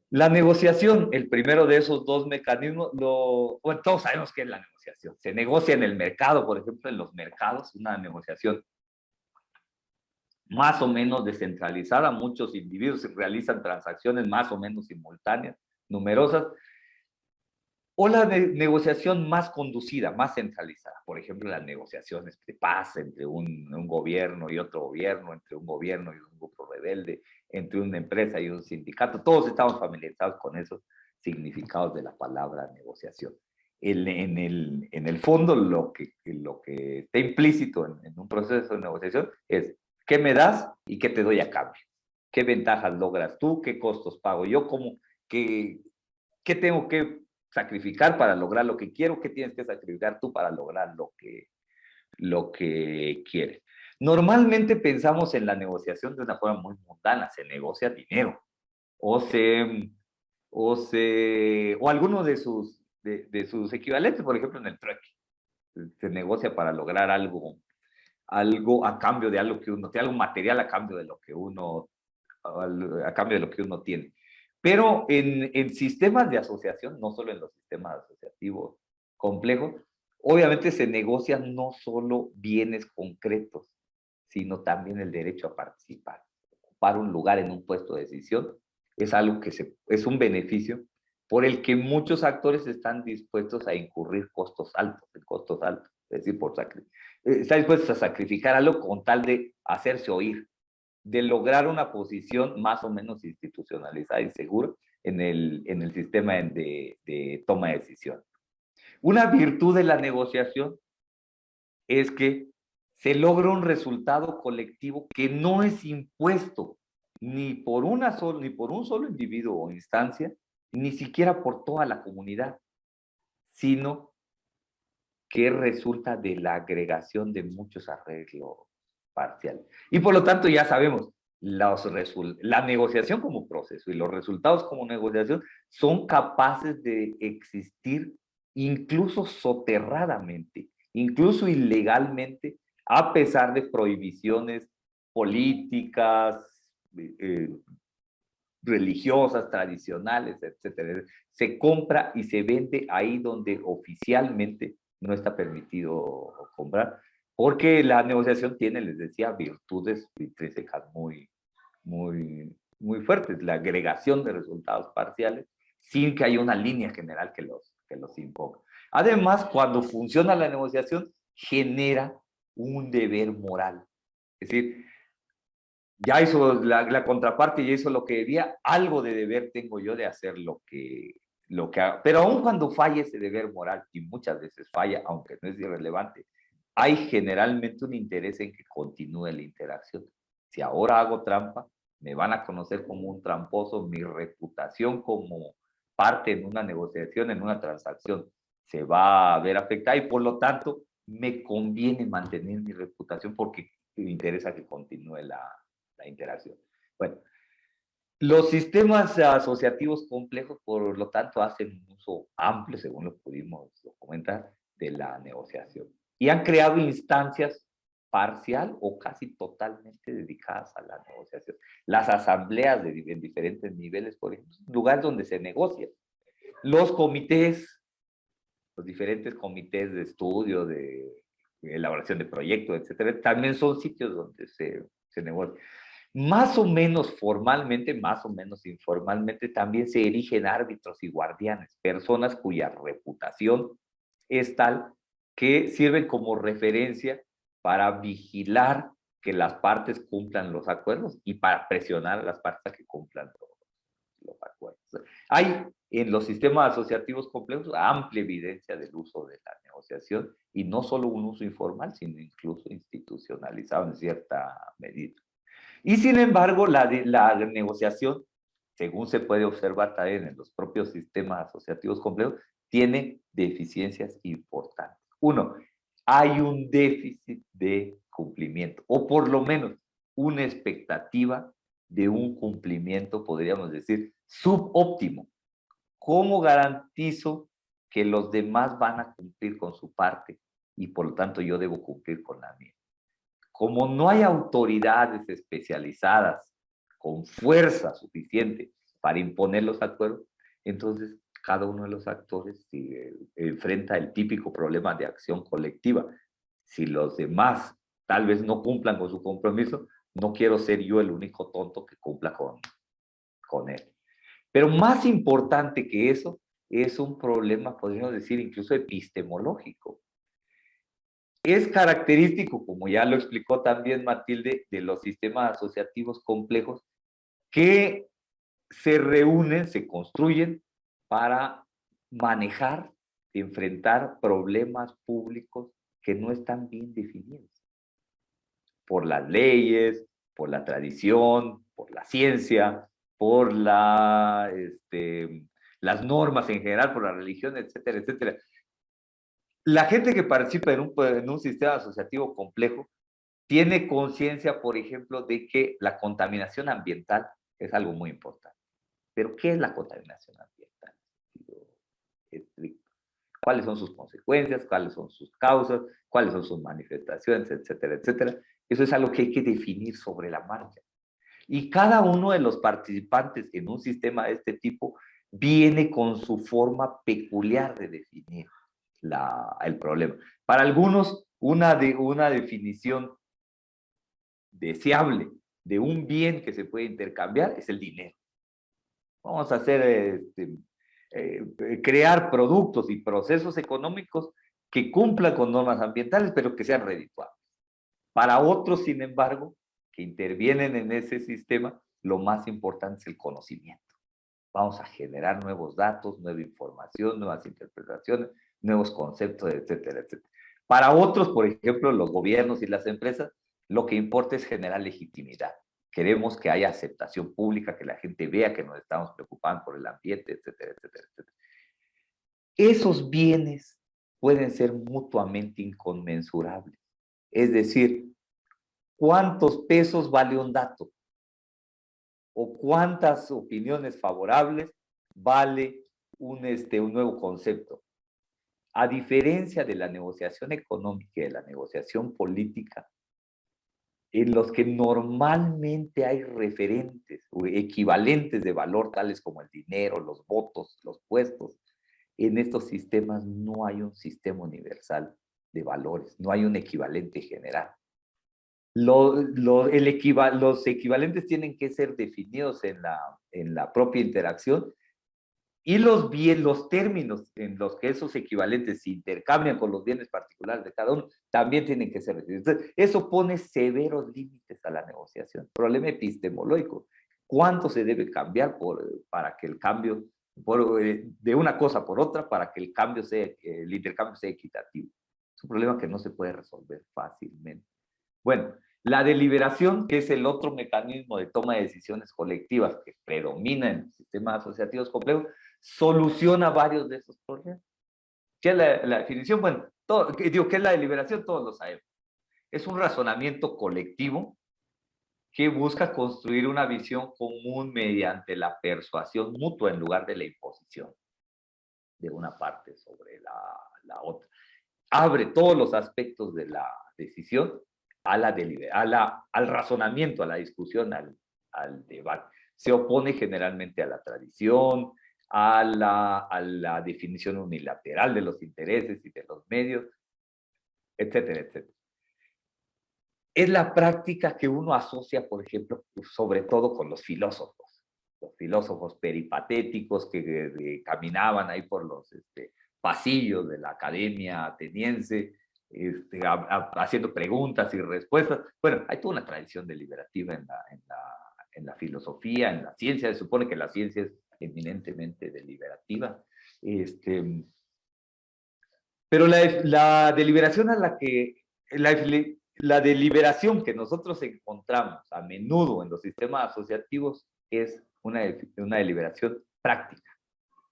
S3: la negociación, el primero de esos dos mecanismos, bueno, todos sabemos qué es la negociación. Se negocia en el mercado, por ejemplo, en los mercados, una negociación más o menos descentralizada. Muchos individuos realizan transacciones más o menos simultáneas, numerosas, o la negociación más conducida, más centralizada. Por ejemplo, las negociaciones de paz entre un gobierno y otro gobierno, entre un gobierno y un grupo rebelde, entre una empresa y un sindicato. Todos estamos familiarizados con esos significados de la palabra negociación. En el fondo, lo que está implícito en un proceso de negociación es qué me das y qué te doy a cambio. ¿Qué ventajas logras tú? ¿Qué costos pago yo? ¿Qué tengo que sacrificar para lograr lo que quiero? ¿Qué tienes que sacrificar tú para lograr lo que quieres? Normalmente pensamos en la negociación de una forma muy mundana. Se negocia dinero o alguno de sus equivalentes, por ejemplo, en el trueque. Se negocia para lograr algo a cambio de algo que uno tiene, algo material a cambio de lo que uno tiene. Pero en sistemas de asociación, no solo en los sistemas asociativos complejos, obviamente se negocian no solo bienes concretos, sino también el derecho a participar. Ocupar un lugar en un puesto de decisión es algo que es un beneficio por el que muchos actores están dispuestos a incurrir costos altos, es decir, están dispuestos a sacrificar algo con tal de hacerse oír, de lograr una posición más o menos institucionalizada y segura en el sistema de toma de decisión. Una virtud de la negociación es que se logra un resultado colectivo que no es impuesto ni por un solo individuo o instancia, ni siquiera por toda la comunidad, sino que resulta de la agregación de muchos arreglos parciales. Y por lo tanto ya sabemos, la negociación como proceso y los resultados como negociación son capaces de existir incluso soterradamente, incluso ilegalmente, a pesar de prohibiciones políticas, religiosas, tradicionales, etcétera. Se compra y se vende ahí donde oficialmente no está permitido comprar, porque la negociación tiene, les decía, virtudes intrínsecas muy fuertes, la agregación de resultados parciales sin que haya una línea general que los imponga. Además, cuando funciona la negociación, genera un deber moral. Es decir, ya hizo la contraparte, ya hizo lo que debía, algo de deber tengo yo de hacer lo que haga. Pero aun cuando falla ese deber moral, y muchas veces falla, aunque no es irrelevante, hay generalmente un interés en que continúe la interacción. Si ahora hago trampa, me van a conocer como un tramposo, mi reputación como parte en una negociación, en una transacción, se va a ver afectada y por lo tanto me conviene mantener mi reputación porque me interesa que continúe la interacción. Bueno, los sistemas asociativos complejos, por lo tanto, hacen un uso amplio, según lo pudimos documentar, de la negociación. Y han creado instancias parcial o casi totalmente dedicadas a la negociación. Las asambleas en diferentes niveles, por ejemplo, lugares donde se negocia. Los comités, los diferentes comités de estudio, de elaboración de proyectos, etcétera, también son sitios donde se negocia. Más o menos formalmente, más o menos informalmente, también se erigen árbitros y guardianes, personas cuya reputación es tal que sirven como referencia para vigilar que las partes cumplan los acuerdos y para presionar a las partes a que cumplan los acuerdos. Hay en los sistemas asociativos complejos amplia evidencia del uso de la negociación y no solo un uso informal, sino incluso institucionalizado en cierta medida. Y sin embargo, la negociación, según se puede observar también en los propios sistemas asociativos complejos, tiene deficiencias importantes. Uno, hay un déficit de cumplimiento, o por lo menos una expectativa de un cumplimiento, podríamos decir, subóptimo. ¿Cómo garantizo que los demás van a cumplir con su parte y por lo tanto yo debo cumplir con la mía? Como no hay autoridades especializadas con fuerza suficiente para imponer los acuerdos, entonces cada uno de los actores enfrenta el típico problema de acción colectiva. Si los demás tal vez no cumplan con su compromiso, no quiero ser yo el único tonto que cumpla con él. Pero más importante que eso es un problema, podríamos decir, incluso epistemológico. Es característico, como ya lo explicó también Matilde, de los sistemas asociativos complejos que se reúnen, se construyen para manejar, enfrentar problemas públicos que no están bien definidos por las leyes, por la tradición, por la ciencia, por las normas en general, por la religión, etcétera, etcétera. La gente que participa en un sistema asociativo complejo tiene conciencia, por ejemplo, de que la contaminación ambiental es algo muy importante. Pero, ¿qué es la contaminación ambiental? ¿Cuáles son sus consecuencias? ¿Cuáles son sus causas? ¿Cuáles son sus manifestaciones? Etcétera, etcétera. Eso es algo que hay que definir sobre la marcha. Y cada uno de los participantes en un sistema de este tipo viene con su forma peculiar de definir el problema. Para algunos, una definición deseable de un bien que se puede intercambiar es el dinero. Vamos a hacer, crear productos y procesos económicos que cumplan con normas ambientales, pero que sean redituables. Para otros, sin embargo, que intervienen en ese sistema, lo más importante es el conocimiento. Vamos a generar nuevos datos, nueva información, nuevas interpretaciones, nuevos conceptos, etcétera, etcétera. Para otros, por ejemplo, los gobiernos y las empresas, lo que importa es generar legitimidad. Queremos que haya aceptación pública, que la gente vea que nos estamos preocupando por el ambiente, etcétera, etcétera, etcétera. Esos bienes pueden ser mutuamente inconmensurables. Es decir, ¿cuántos pesos vale un dato? ¿O cuántas opiniones favorables vale un nuevo concepto? A diferencia de la negociación económica y de la negociación política, en los que normalmente hay referentes o equivalentes de valor, tales como el dinero, los votos, los puestos, en estos sistemas no hay un sistema universal de valores, no hay un equivalente general. Los equivalentes tienen que ser definidos en la propia interacción y los términos en los que esos equivalentes se intercambian con los bienes particulares de cada uno también tienen que ser definidos. Entonces, eso pone severos límites a la negociación. Problema epistemológico. ¿Cuánto se debe cambiar para que el cambio, de una cosa por otra, para que el intercambio sea equitativo? Es un problema que no se puede resolver fácilmente. Bueno, la deliberación, que es el otro mecanismo de toma de decisiones colectivas que predomina en sistemas asociativos complejos, soluciona varios de esos problemas. ¿Qué es la definición? Bueno, ¿qué es la deliberación? Todos lo sabemos. Es un razonamiento colectivo que busca construir una visión común mediante la persuasión mutua en lugar de la imposición de una parte sobre la otra. Abre todos los aspectos de la decisión al razonamiento, a la discusión, al debate. Se opone generalmente a la tradición, a la definición unilateral de los intereses y de los medios, etcétera, etcétera. Es la práctica que uno asocia, por ejemplo, sobre todo con los filósofos peripatéticos que caminaban ahí por los pasillos de la academia ateniense, haciendo preguntas y respuestas. Bueno, hay toda una tradición deliberativa en la filosofía, en la ciencia. Se supone que la ciencia es eminentemente deliberativa. Pero la deliberación la deliberación que nosotros encontramos a menudo en los sistemas asociativos es una deliberación práctica,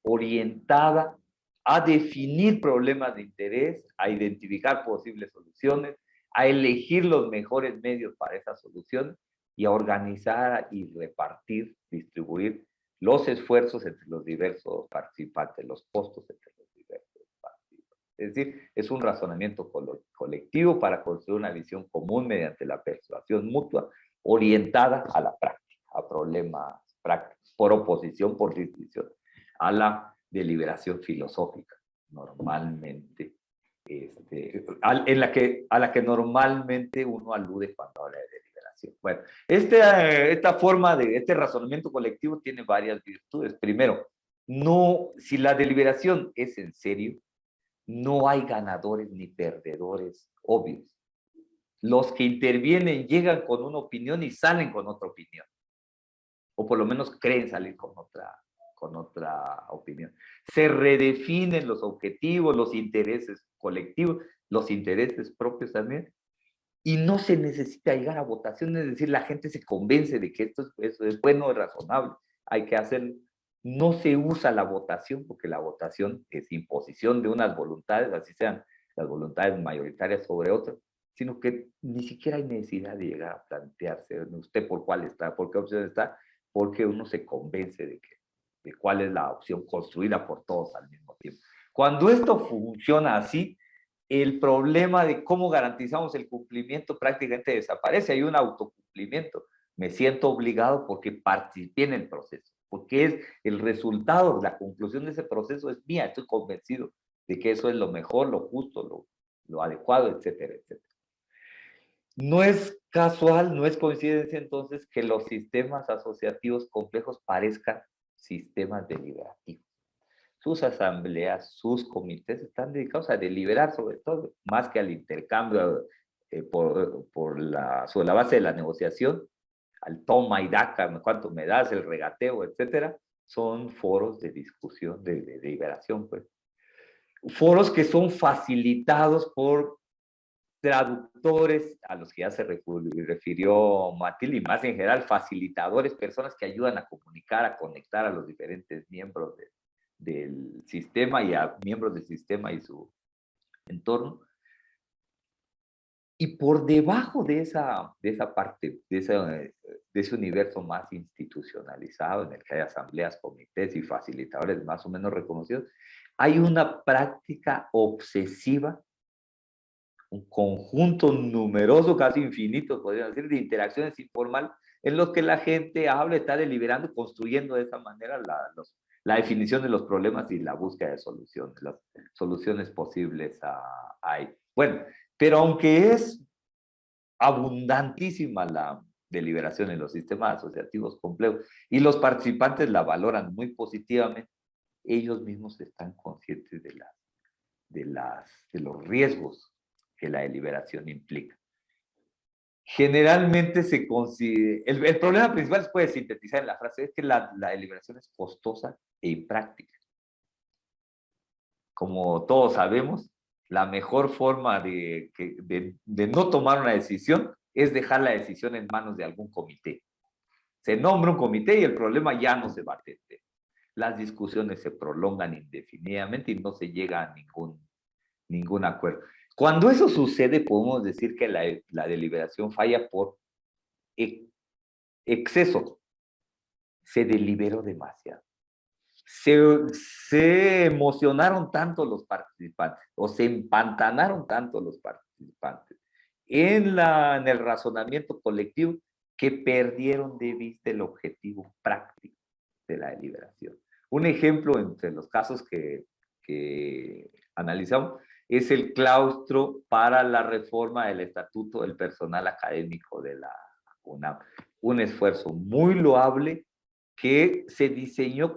S3: orientada a definir problemas de interés, a identificar posibles soluciones, a elegir los mejores medios para esas soluciones y a organizar y repartir, distribuir los esfuerzos entre los diversos participantes, los costos entre los diversos participantes. Es decir, es un razonamiento colectivo para construir una visión común mediante la persuasión mutua orientada a la práctica, a problemas prácticos, por oposición, por distinción, a la deliberación filosófica, normalmente, a la que normalmente uno alude cuando habla de deliberación. Bueno, esta forma este razonamiento colectivo tiene varias virtudes. Primero, No, si la deliberación es en serio, no hay ganadores ni perdedores obvios. Los que intervienen llegan con una opinión y salen con otra opinión. O por lo menos creen salir con otra opinión. Se redefinen los objetivos, los intereses colectivos, los intereses propios también, y no se necesita llegar a votación, es decir, la gente se convence de que esto es bueno, es razonable, hay que hacerlo. No se usa la votación, porque la votación es imposición de unas voluntades, así sean las voluntades mayoritarias sobre otras, sino que ni siquiera hay necesidad de llegar a plantearse usted por cuál está, por qué opción está, porque uno se convence de cuál es la opción construida por todos al mismo tiempo. Cuando esto funciona así, el problema de cómo garantizamos el cumplimiento prácticamente desaparece. Hay un autocumplimiento. Me siento obligado porque participé en el proceso, porque es el resultado, la conclusión de ese proceso es mía. Estoy convencido de que eso es lo mejor, lo justo, lo adecuado, etcétera, etcétera. No es casual, no es coincidencia entonces que los sistemas asociativos complejos parezcan sistemas deliberativos. Sus asambleas, sus comités están dedicados a deliberar sobre todo, más que al intercambio sobre la base de la negociación, al toma y daca, cuánto me das, el regateo, etcétera. Son foros de discusión, de deliberación, pues. Foros que son facilitados por traductores a los que ya se refirió Matilde, y más en general facilitadores, personas que ayudan a comunicar, a conectar a los diferentes miembros del sistema y a miembros del sistema y su entorno. Y por debajo de esa parte, de ese universo más institucionalizado, en el que hay asambleas, comités y facilitadores más o menos reconocidos, hay una práctica obsesiva, un conjunto numeroso, casi infinito, podríamos decir, de interacciones informales en los que la gente habla, está deliberando, construyendo de esa manera la definición de los problemas y la búsqueda de soluciones, las soluciones posibles ahí. Bueno, pero aunque es abundantísima la deliberación en los sistemas asociativos complejos y los participantes la valoran muy positivamente, ellos mismos están conscientes de los riesgos que la deliberación implica. Generalmente se considera, el problema principal se puede sintetizar en la frase, es que la deliberación es costosa e impráctica. Como todos sabemos, la mejor forma de no tomar una decisión es dejar la decisión en manos de algún comité. Se nombra un comité y el problema ya no se va a atender. Las discusiones se prolongan indefinidamente y no se llega a ningún acuerdo. Cuando eso sucede, podemos decir que la deliberación falla por exceso. Se deliberó demasiado. Se emocionaron tanto los participantes o se empantanaron tanto los participantes en el razonamiento colectivo que perdieron de vista el objetivo práctico de la deliberación. Un ejemplo entre los casos que analizamos es el claustro para la reforma del estatuto del personal académico de la UNAM. Un esfuerzo muy loable que se diseñó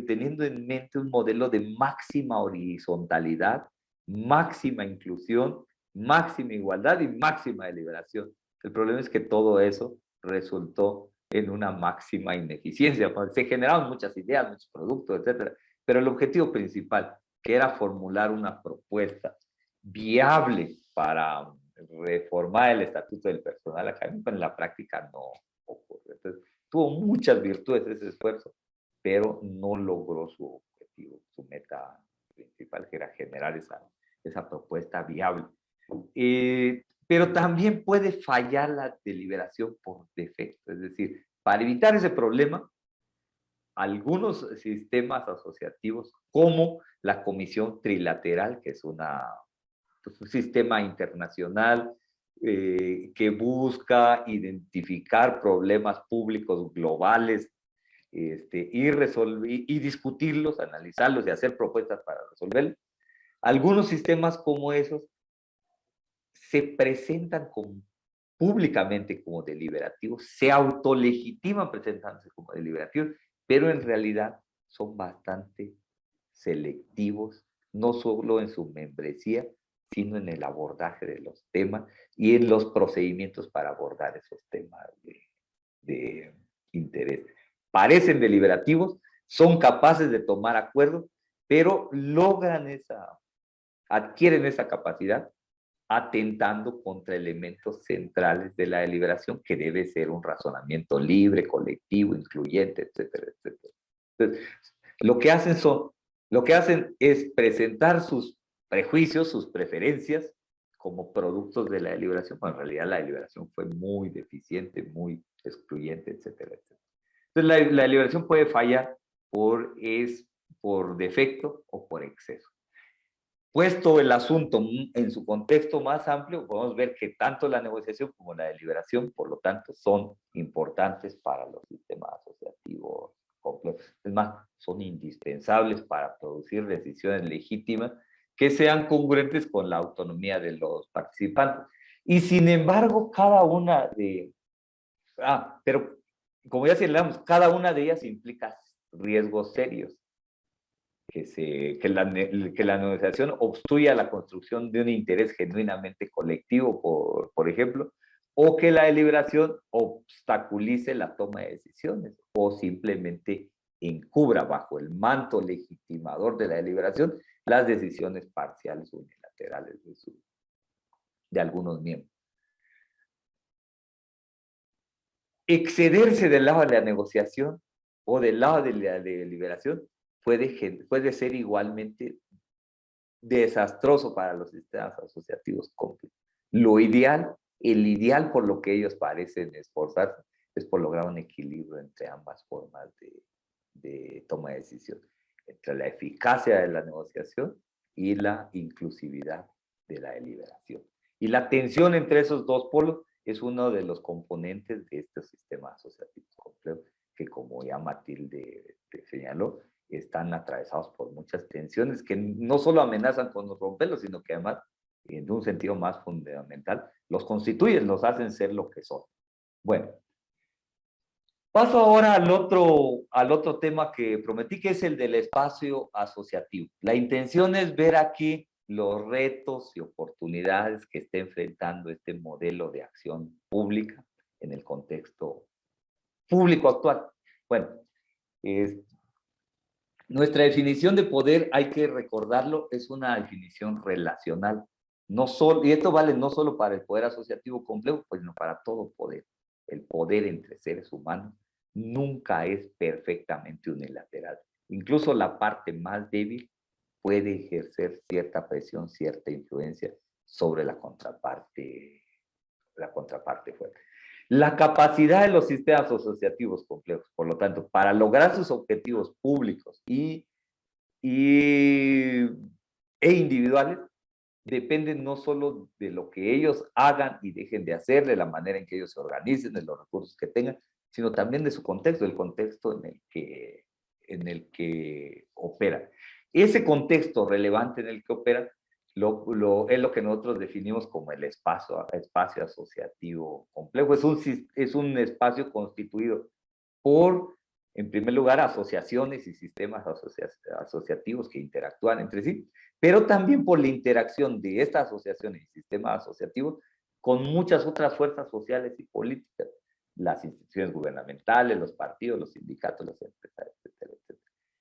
S3: teniendo en mente un modelo de máxima horizontalidad, máxima inclusión, máxima igualdad y máxima deliberación. El problema es que todo eso resultó en una máxima ineficiencia. Se generaron muchas ideas, muchos productos, etcétera, pero el objetivo principal, que era formular una propuesta viable para reformar el estatuto del personal académico, en la práctica no ocurrió. Entonces, tuvo muchas virtudes ese esfuerzo, pero no logró su objetivo, su meta principal, que era generar esa propuesta viable. Pero también puede fallar la deliberación por defecto, es decir, para evitar ese problema, algunos sistemas asociativos, como la Comisión Trilateral, que es un sistema internacional que busca identificar problemas públicos globales y discutirlos, analizarlos y hacer propuestas para resolverlos. Algunos sistemas como esos se presentan públicamente como deliberativos, se autolegitiman presentándose como deliberativos, pero en realidad son bastante selectivos, no solo en su membresía, sino en el abordaje de los temas y en los procedimientos para abordar esos temas de interés. Parecen deliberativos, son capaces de tomar acuerdos, pero adquieren esa capacidad atentando contra elementos centrales de la deliberación, que debe ser un razonamiento libre, colectivo, incluyente, etcétera, etcétera. Entonces, lo que hacen es presentar sus prejuicios, sus preferencias, como productos de la deliberación, cuando en realidad la deliberación fue muy deficiente, muy excluyente, etcétera, etcétera. Entonces, la deliberación puede fallar por defecto o por exceso. Puesto el asunto en su contexto más amplio, podemos ver que tanto la negociación como la deliberación, por lo tanto, son importantes para los sistemas asociativos complejos. Es más, son indispensables para producir decisiones legítimas que sean congruentes con la autonomía de los participantes. Y sin embargo, pero como ya señalamos, cada una de ellas implica riesgos serios. Que la negociación obstruya la construcción de un interés genuinamente colectivo, por ejemplo, o que la deliberación obstaculice la toma de decisiones o simplemente encubra bajo el manto legitimador de la deliberación las decisiones parciales o unilaterales de algunos miembros. Excederse del lado de la negociación o del lado de la deliberación puede ser igualmente desastroso para los sistemas asociativos complejos. El ideal por lo que ellos parecen esforzarse es por lograr un equilibrio entre ambas formas de toma de decisión, entre la eficacia de la negociación y la inclusividad de la deliberación. Y la tensión entre esos dos polos es uno de los componentes de estos sistemas asociativos complejos que, como ya Matilde señaló, están atravesados por muchas tensiones que no solo amenazan con romperlos, sino que además, en un sentido más fundamental, los constituyen, los hacen ser lo que son. Bueno, paso ahora al otro tema que prometí, que es el del espacio asociativo. La intención es ver aquí los retos y oportunidades que está enfrentando este modelo de acción pública en el contexto público actual. Bueno, nuestra definición de poder, hay que recordarlo, es una definición relacional. Y esto vale no solo para el poder asociativo complejo, sino para todo poder. El poder entre seres humanos nunca es perfectamente unilateral. Incluso la parte más débil puede ejercer cierta presión, cierta influencia sobre la contraparte fuerte. La capacidad de los sistemas asociativos complejos, por lo tanto, para lograr sus objetivos públicos e individuales, dependen no solo de lo que ellos hagan y dejen de hacer, de la manera en que ellos se organicen, de los recursos que tengan, sino también de su contexto, el contexto en el que operan. Ese contexto relevante en el que operan es lo que nosotros definimos como el espacio asociativo complejo. Es un espacio constituido por, en primer lugar, asociaciones y sistemas asociativos que interactúan entre sí, pero también por la interacción de estas asociaciones y sistemas asociativos con muchas otras fuerzas sociales y políticas, las instituciones gubernamentales, los partidos, los sindicatos, las empresas, etcétera, etcétera.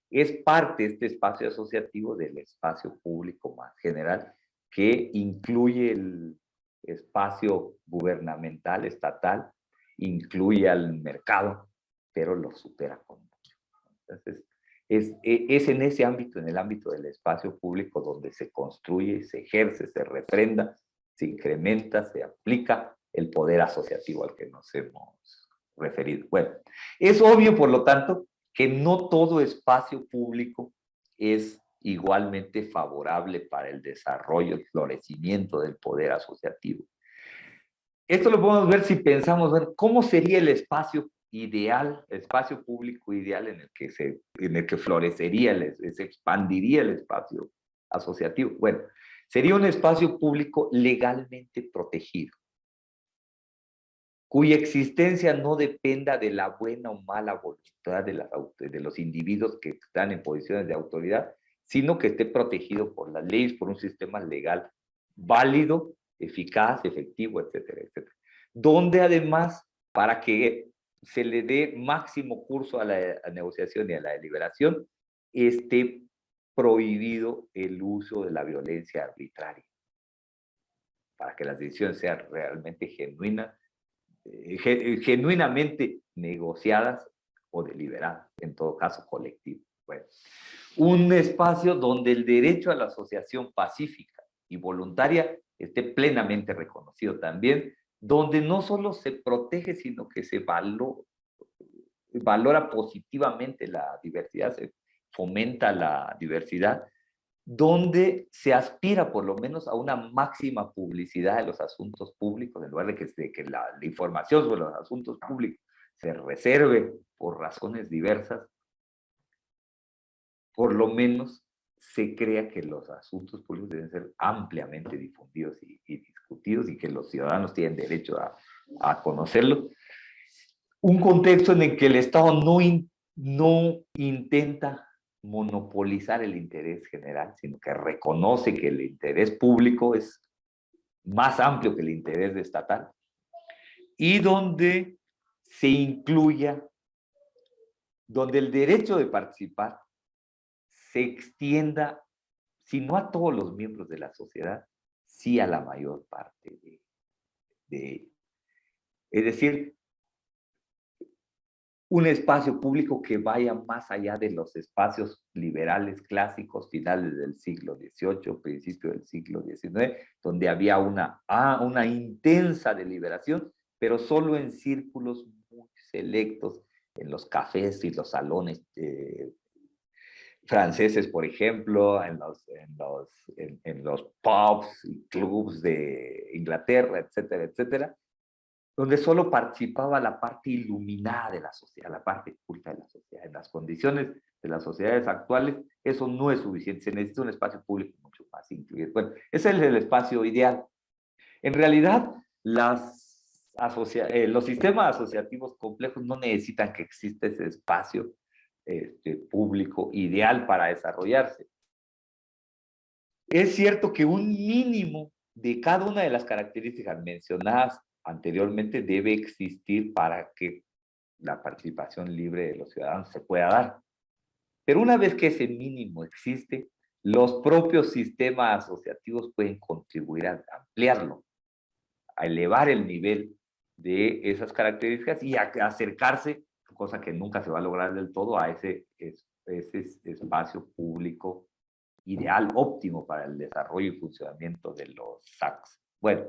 S3: Es parte este espacio asociativo del espacio público más general, que incluye el espacio gubernamental, estatal, incluye al mercado, pero lo supera con mucho. Entonces, es en ese ámbito, en el ámbito del espacio público, donde se construye, se ejerce, se refrenda, se incrementa, se aplica el poder asociativo al que nos hemos referido. Bueno, es obvio, por lo tanto, que no todo espacio público es igualmente favorable para el desarrollo, el florecimiento del poder asociativo. Esto lo podemos ver si pensamos, bueno, ¿cómo sería el espacio ideal, el espacio público ideal en el que florecería, se expandiría el espacio asociativo? Bueno, sería un espacio público legalmente protegido. cuya existencia no dependa de la buena o mala voluntad de los individuos que están en posiciones de autoridad, sino que esté protegido por las leyes, por un sistema legal válido, eficaz, efectivo, etcétera, etcétera. Donde además, para que se le dé máximo curso a la negociación y a la deliberación, esté prohibido el uso de la violencia arbitraria, para que las decisiones sean realmente genuinamente negociadas o deliberadas, en todo caso colectivo. Bueno, un espacio donde el derecho a la asociación pacífica y voluntaria esté plenamente reconocido también, donde no solo se protege, sino que se valora positivamente la diversidad, se fomenta la diversidad, donde se aspira por lo menos a una máxima publicidad de los asuntos públicos, en lugar de que la información sobre los asuntos públicos se reserve por razones diversas, por lo menos se crea que los asuntos públicos deben ser ampliamente difundidos y discutidos y que los ciudadanos tienen derecho a conocerlo. Un contexto en el que el Estado no intenta monopolizar el interés general, sino que reconoce que el interés público es más amplio que el interés estatal, y donde se incluya, donde el derecho de participar se extienda, si no a todos los miembros de la sociedad, sí a la mayor parte de ellos. Es decir, un espacio público que vaya más allá de los espacios liberales clásicos finales del siglo XVIII, principio del siglo XIX, donde había una intensa deliberación, pero solo en círculos muy selectos, en los cafés y los salones franceses, por ejemplo, en los pubs y clubs de Inglaterra, etcétera, etcétera, donde solo participaba la parte iluminada de la sociedad, la parte culta de la sociedad. En las condiciones de las sociedades actuales, eso no es suficiente, se necesita un espacio público mucho más incluido. Bueno, ese es el espacio ideal. En realidad, los sistemas asociativos complejos no necesitan que exista ese espacio público ideal para desarrollarse. Es cierto que un mínimo de cada una de las características mencionadas anteriormente debe existir para que la participación libre de los ciudadanos se pueda dar. Pero una vez que ese mínimo existe, los propios sistemas asociativos pueden contribuir a ampliarlo, a elevar el nivel de esas características y a acercarse, cosa que nunca se va a lograr del todo, a ese espacio público ideal, óptimo para el desarrollo y funcionamiento de los SACs. Bueno,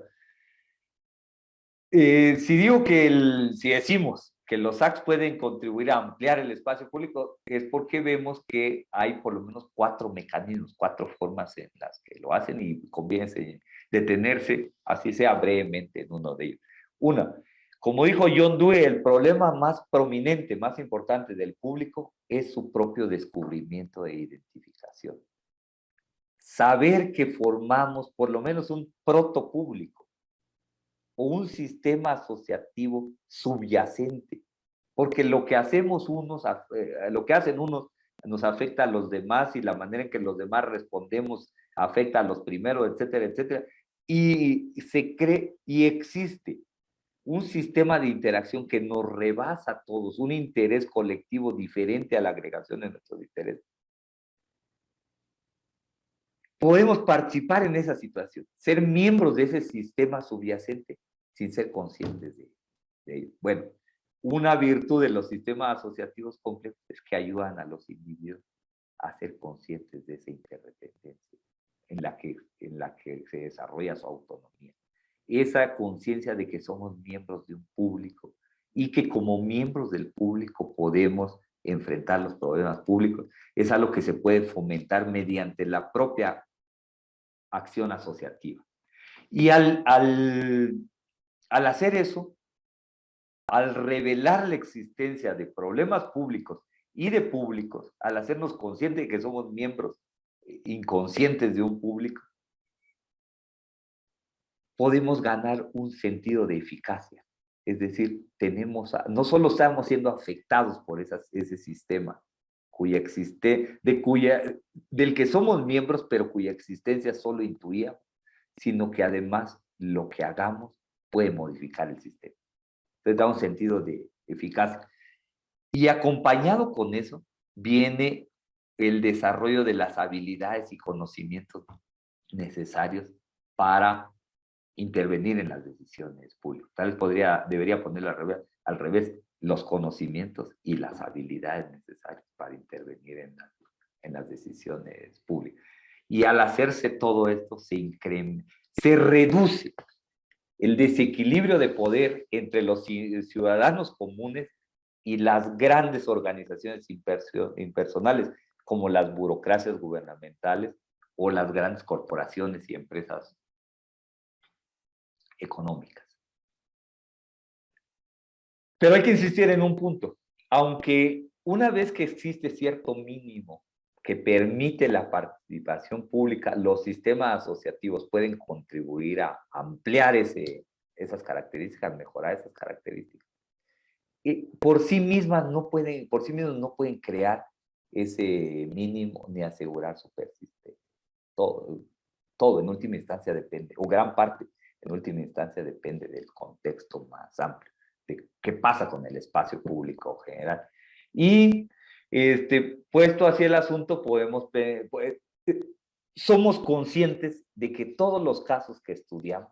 S3: si decimos que los SACs pueden contribuir a ampliar el espacio público, es porque vemos que hay por lo menos 4 mecanismos, 4 formas en las que lo hacen y conviene detenerse, así sea brevemente, en uno de ellos. Una, como dijo John Dewey, el problema más prominente, más importante del público es su propio descubrimiento e identificación. Saber que formamos por lo menos un protopúblico o un sistema asociativo subyacente, porque lo que hacemos lo que hacen unos nos afecta a los demás y la manera en que los demás respondemos afecta a los primeros, etcétera, etcétera, y se cree y existe un sistema de interacción que nos rebasa a todos, un interés colectivo diferente a la agregación de nuestros intereses. Podemos participar en esa situación, ser miembros de ese sistema subyacente sin ser conscientes de ello. Bueno, una virtud de los sistemas asociativos complejos es que ayudan a los individuos a ser conscientes de esa interdependencia en la que se desarrolla su autonomía. Esa conciencia de que somos miembros de un público y que como miembros del público podemos enfrentar los problemas públicos, es algo que se puede fomentar mediante la propia acción asociativa. Y al hacer eso, al revelar la existencia de problemas públicos y de públicos, al hacernos conscientes de que somos miembros inconscientes de un público, podemos ganar un sentido de eficacia. Es decir, no solo estamos siendo afectados por ese sistema del que somos miembros, pero cuya existencia solo intuíamos, sino que además lo que hagamos puede modificar el sistema. Entonces da un sentido de eficacia. Y acompañado con eso viene el desarrollo de las habilidades y conocimientos necesarios para intervenir en las decisiones públicas. Tal vez debería ponerlo al revés, los conocimientos y las habilidades necesarias para intervenir en las decisiones públicas. Y al hacerse todo esto, se reduce el desequilibrio de poder entre los ciudadanos comunes y las grandes organizaciones impersonales, como las burocracias gubernamentales o las grandes corporaciones y empresas económicas. Pero hay que insistir en un punto. Aunque una vez que existe cierto mínimo que permite la participación pública, los sistemas asociativos pueden contribuir a ampliar esas características, mejorar esas características. Y por sí mismos no pueden crear ese mínimo ni asegurar su persistencia. Todo en última instancia depende, o gran parte en última instancia depende del contexto más amplio, de qué pasa con el espacio público general. Y puesto así el asunto, somos conscientes de que todos los casos que estudiamos,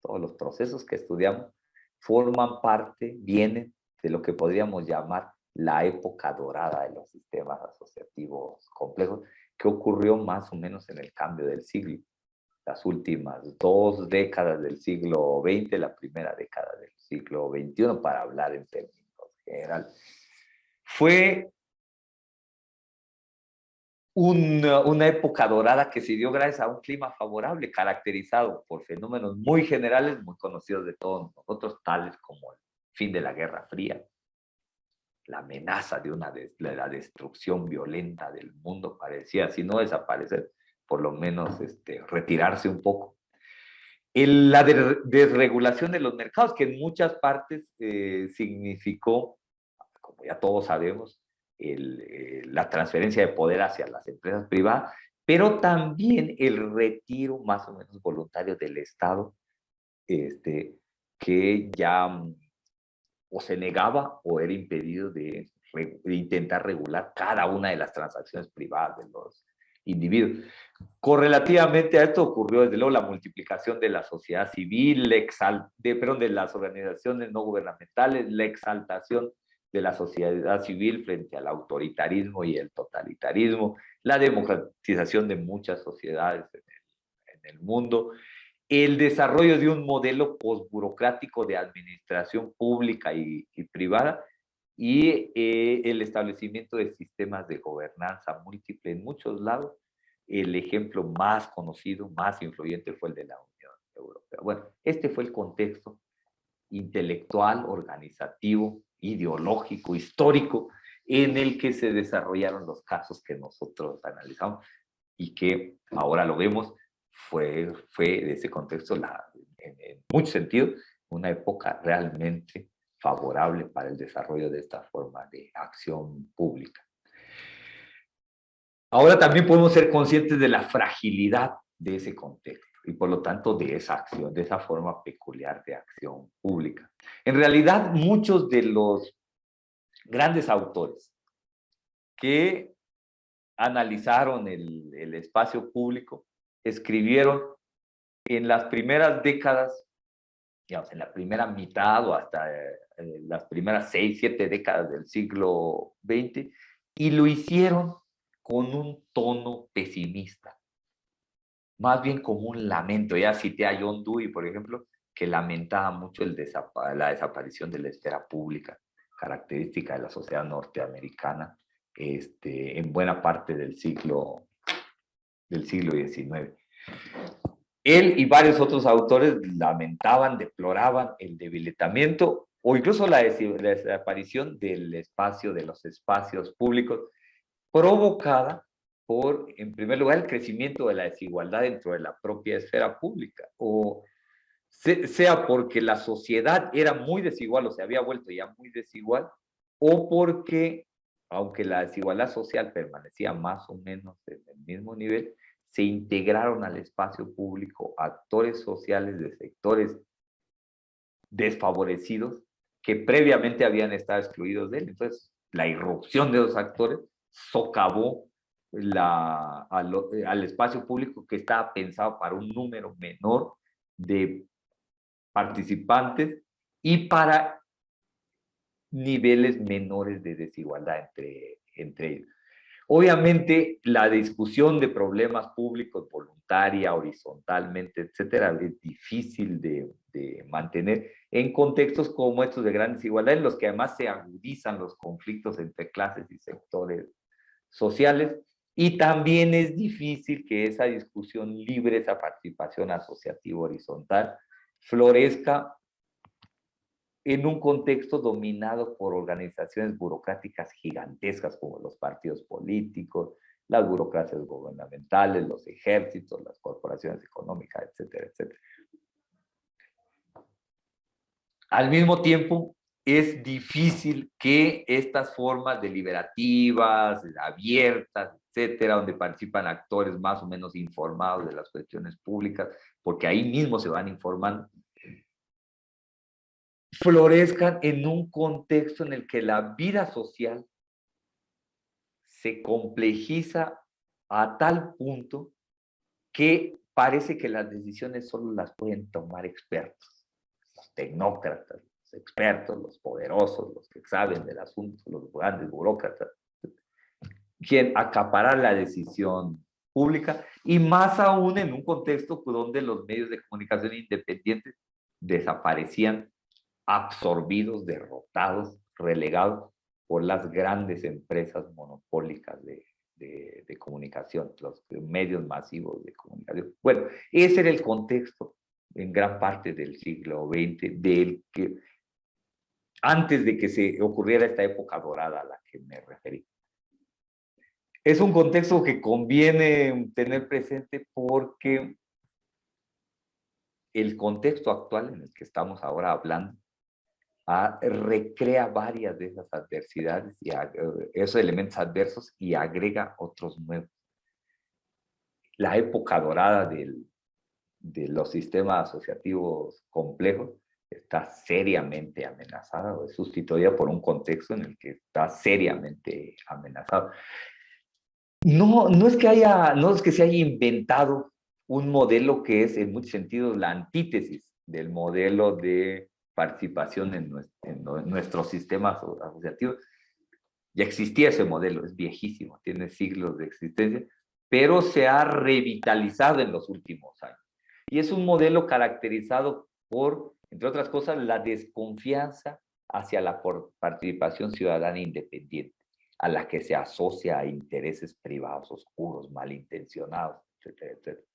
S3: todos los procesos que estudiamos, vienen de lo que podríamos llamar la época dorada de los sistemas asociativos complejos, que ocurrió más o menos en el cambio del siglo. Las últimas 2 décadas del siglo XX, la primera década del siglo XXI, para hablar en términos generales. Fue una época dorada que se dio gracias a un clima favorable, caracterizado por fenómenos muy generales, muy conocidos de todos nosotros, tales como el fin de la Guerra Fría, la amenaza de la destrucción violenta del mundo, parecía, si no desaparecer, por lo menos retirarse un poco. La desregulación de los mercados, que en muchas partes significó, como ya todos sabemos, la transferencia de poder hacia las empresas privadas, pero también el retiro más o menos voluntario del Estado, que ya o se negaba o era impedido de intentar regular cada una de las transacciones privadas de los individuos. Correlativamente a esto ocurrió desde luego la multiplicación de la sociedad civil, de las organizaciones no gubernamentales, la exaltación de la sociedad civil frente al autoritarismo y el totalitarismo, la democratización de muchas sociedades en el mundo, el desarrollo de un modelo postburocrático de administración pública y privada, y el establecimiento de sistemas de gobernanza múltiple en muchos lados. El ejemplo más conocido, más influyente fue el de la Unión Europea. Bueno, este fue el contexto intelectual, organizativo, ideológico, histórico, en el que se desarrollaron los casos que nosotros analizamos y que ahora lo vemos, fue de ese contexto, en muchos sentidos, una época realmente favorable para el desarrollo de esta forma de acción pública. Ahora también podemos ser conscientes de la fragilidad de ese contexto y por lo tanto de esa acción, de esa forma peculiar de acción pública. En realidad, muchos de los grandes autores que analizaron el espacio público escribieron en las primeras décadas, digamos, en la primera mitad o hasta las primeras 6, 7 décadas del siglo XX, y lo hicieron con un tono pesimista, más bien como un lamento. Ya cité a John Dewey, por ejemplo, que lamentaba mucho la desaparición de la esfera pública, característica de la sociedad norteamericana en buena parte del siglo XIX. Él y varios otros autores lamentaban, deploraban el debilitamiento o incluso la desaparición de los espacios públicos, provocada por, en primer lugar, el crecimiento de la desigualdad dentro de la propia esfera pública, o sea porque la sociedad era muy desigual o se había vuelto ya muy desigual, o porque, aunque la desigualdad social permanecía más o menos en el mismo nivel, se integraron al espacio público actores sociales de sectores desfavorecidos que previamente habían estado excluidos de él. Entonces, la irrupción de los actores socavó al espacio público que estaba pensado para un número menor de participantes y para niveles menores de desigualdad entre ellos. Obviamente, la discusión de problemas públicos voluntaria, horizontalmente, etcétera, es difícil de mantener en contextos como estos de gran desigualdad, en los que además se agudizan los conflictos entre clases y sectores sociales, y también es difícil que esa discusión libre, esa participación asociativa horizontal, florezca en un contexto dominado por organizaciones burocráticas gigantescas como los partidos políticos, las burocracias gubernamentales, los ejércitos, las corporaciones económicas, etcétera, etcétera. Al mismo tiempo, es difícil que estas formas deliberativas, abiertas, etcétera, donde participan actores más o menos informados de las cuestiones públicas, porque ahí mismo se van informando, florezcan en un contexto en el que la vida social se complejiza a tal punto que parece que las decisiones solo las pueden tomar expertos, los tecnócratas, los expertos, los poderosos, los que saben del asunto, los grandes burócratas, quien acaparar la decisión pública, y más aún en un contexto donde los medios de comunicación independientes desaparecían, absorbidos, derrotados, relegados por las grandes empresas monopólicas de comunicación, los medios masivos de comunicación. Bueno, ese era el contexto en gran parte del siglo XX, del que, antes de que se ocurriera esta época dorada a la que me referí. Es un contexto que conviene tener presente porque el contexto actual en el que estamos ahora hablando recrea varias de esas adversidades y esos elementos adversos y agrega otros nuevos. La época dorada de los sistemas asociativos complejos está seriamente amenazada o es sustituida por un contexto en el que está seriamente amenazado. No es que se haya inventado un modelo que es en muchos sentidos la antítesis del modelo de participación en nuestros sistemas asociativos. Ya existía ese modelo, es viejísimo, tiene siglos de existencia, pero se ha revitalizado en los últimos años. Y es un modelo caracterizado por, entre otras cosas, la desconfianza hacia la participación ciudadana independiente, a la que se asocia a intereses privados oscuros, malintencionados, etcétera, etcétera.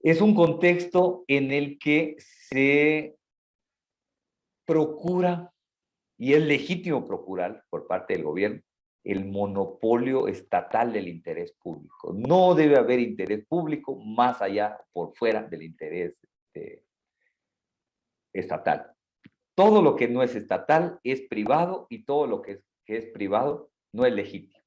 S3: Es un contexto en el que se procura, y es legítimo procurar por parte del gobierno, el monopolio estatal del interés público. No debe haber interés público más allá, por fuera del interés estatal. Todo lo que no es estatal es privado y todo lo que es privado no es legítimo.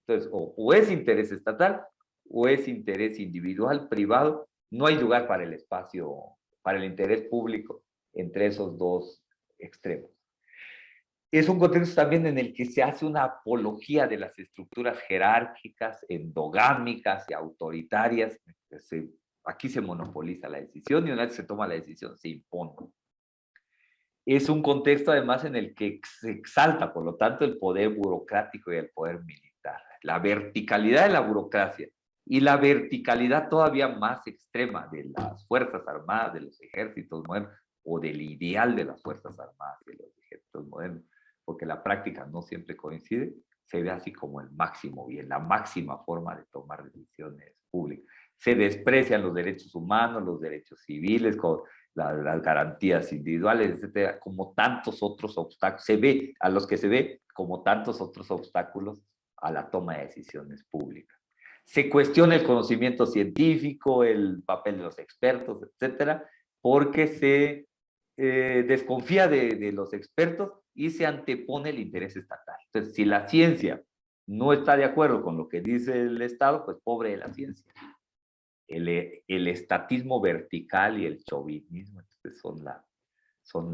S3: Entonces, o es interés estatal o es interés individual, privado. No hay lugar para el espacio, para el interés público entre esos dos extremos. Es un contexto también en el que se hace una apología de las estructuras jerárquicas, endogámicas y autoritarias. Aquí se monopoliza la decisión y una vez que se toma la decisión se impone. Es un contexto además en el que se exalta, por lo tanto, el poder burocrático y el poder militar. La verticalidad de la burocracia y la verticalidad todavía más extrema de las Fuerzas Armadas, de los ejércitos modernos, o del ideal de las Fuerzas Armadas, de los ejércitos modernos, porque la práctica no siempre coincide, se ve así como el máximo bien, la máxima forma de tomar decisiones públicas. Se desprecian los derechos humanos, los derechos civiles, las garantías individuales, etcétera, como tantos otros obstáculos. Se ve, a los que se ve como tantos otros obstáculos a la toma de decisiones públicas. Se cuestiona el conocimiento científico, el papel de los expertos, etcétera, porque se desconfía de los expertos y se antepone el interés estatal. Entonces, si la ciencia no está de acuerdo con lo que dice el Estado, pues pobre de la ciencia. El estatismo vertical y el chauvinismo entonces son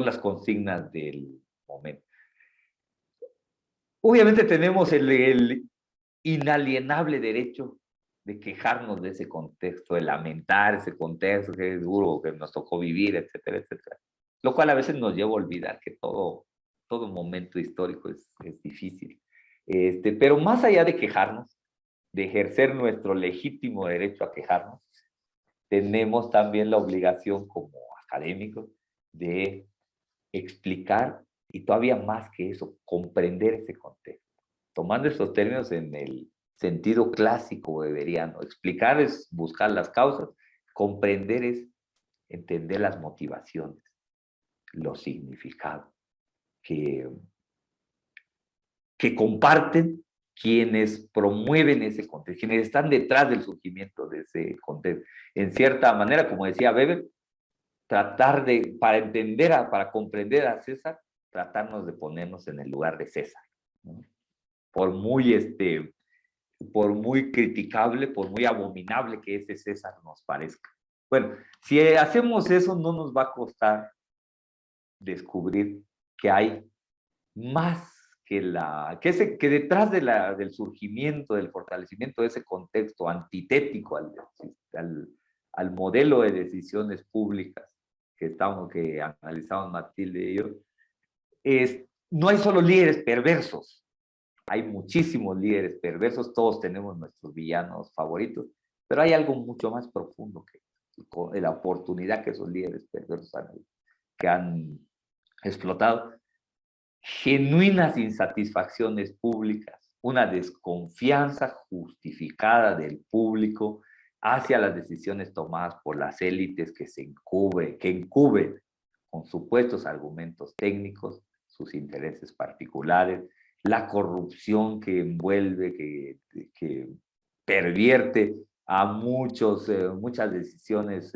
S3: las consignas del momento. Obviamente tenemos el inalienable derecho de quejarnos de ese contexto, de lamentar ese contexto que es duro, que nos tocó vivir, etcétera, etcétera. Lo cual a veces nos lleva a olvidar que todo momento histórico es difícil. Pero más allá de quejarnos, de ejercer nuestro legítimo derecho a quejarnos, tenemos también la obligación como académicos de explicar y todavía más que eso, comprender ese contexto. Tomando estos términos en el sentido clásico weberiano, explicar es buscar las causas, comprender es entender las motivaciones, los significados que comparten quienes promueven ese contexto, quienes están detrás del surgimiento de ese contexto. En cierta manera, como decía Weber, tratar de, para comprender a César, tratarnos de ponernos en el lugar de César, ¿no? Por muy criticable, por muy abominable que ese César nos parezca. Bueno, si hacemos eso, no nos va a costar descubrir que hay más que detrás del surgimiento, del fortalecimiento de ese contexto antitético al modelo de decisiones públicas que analizamos Matilde y yo, no hay solo líderes perversos, hay muchísimos líderes perversos, todos tenemos nuestros villanos favoritos, pero hay algo mucho más profundo que la oportunidad que esos líderes perversos han explotado. Genuinas insatisfacciones públicas, una desconfianza justificada del público hacia las decisiones tomadas por las élites que encubren con supuestos argumentos técnicos sus intereses particulares, la corrupción que envuelve, que pervierte a muchas decisiones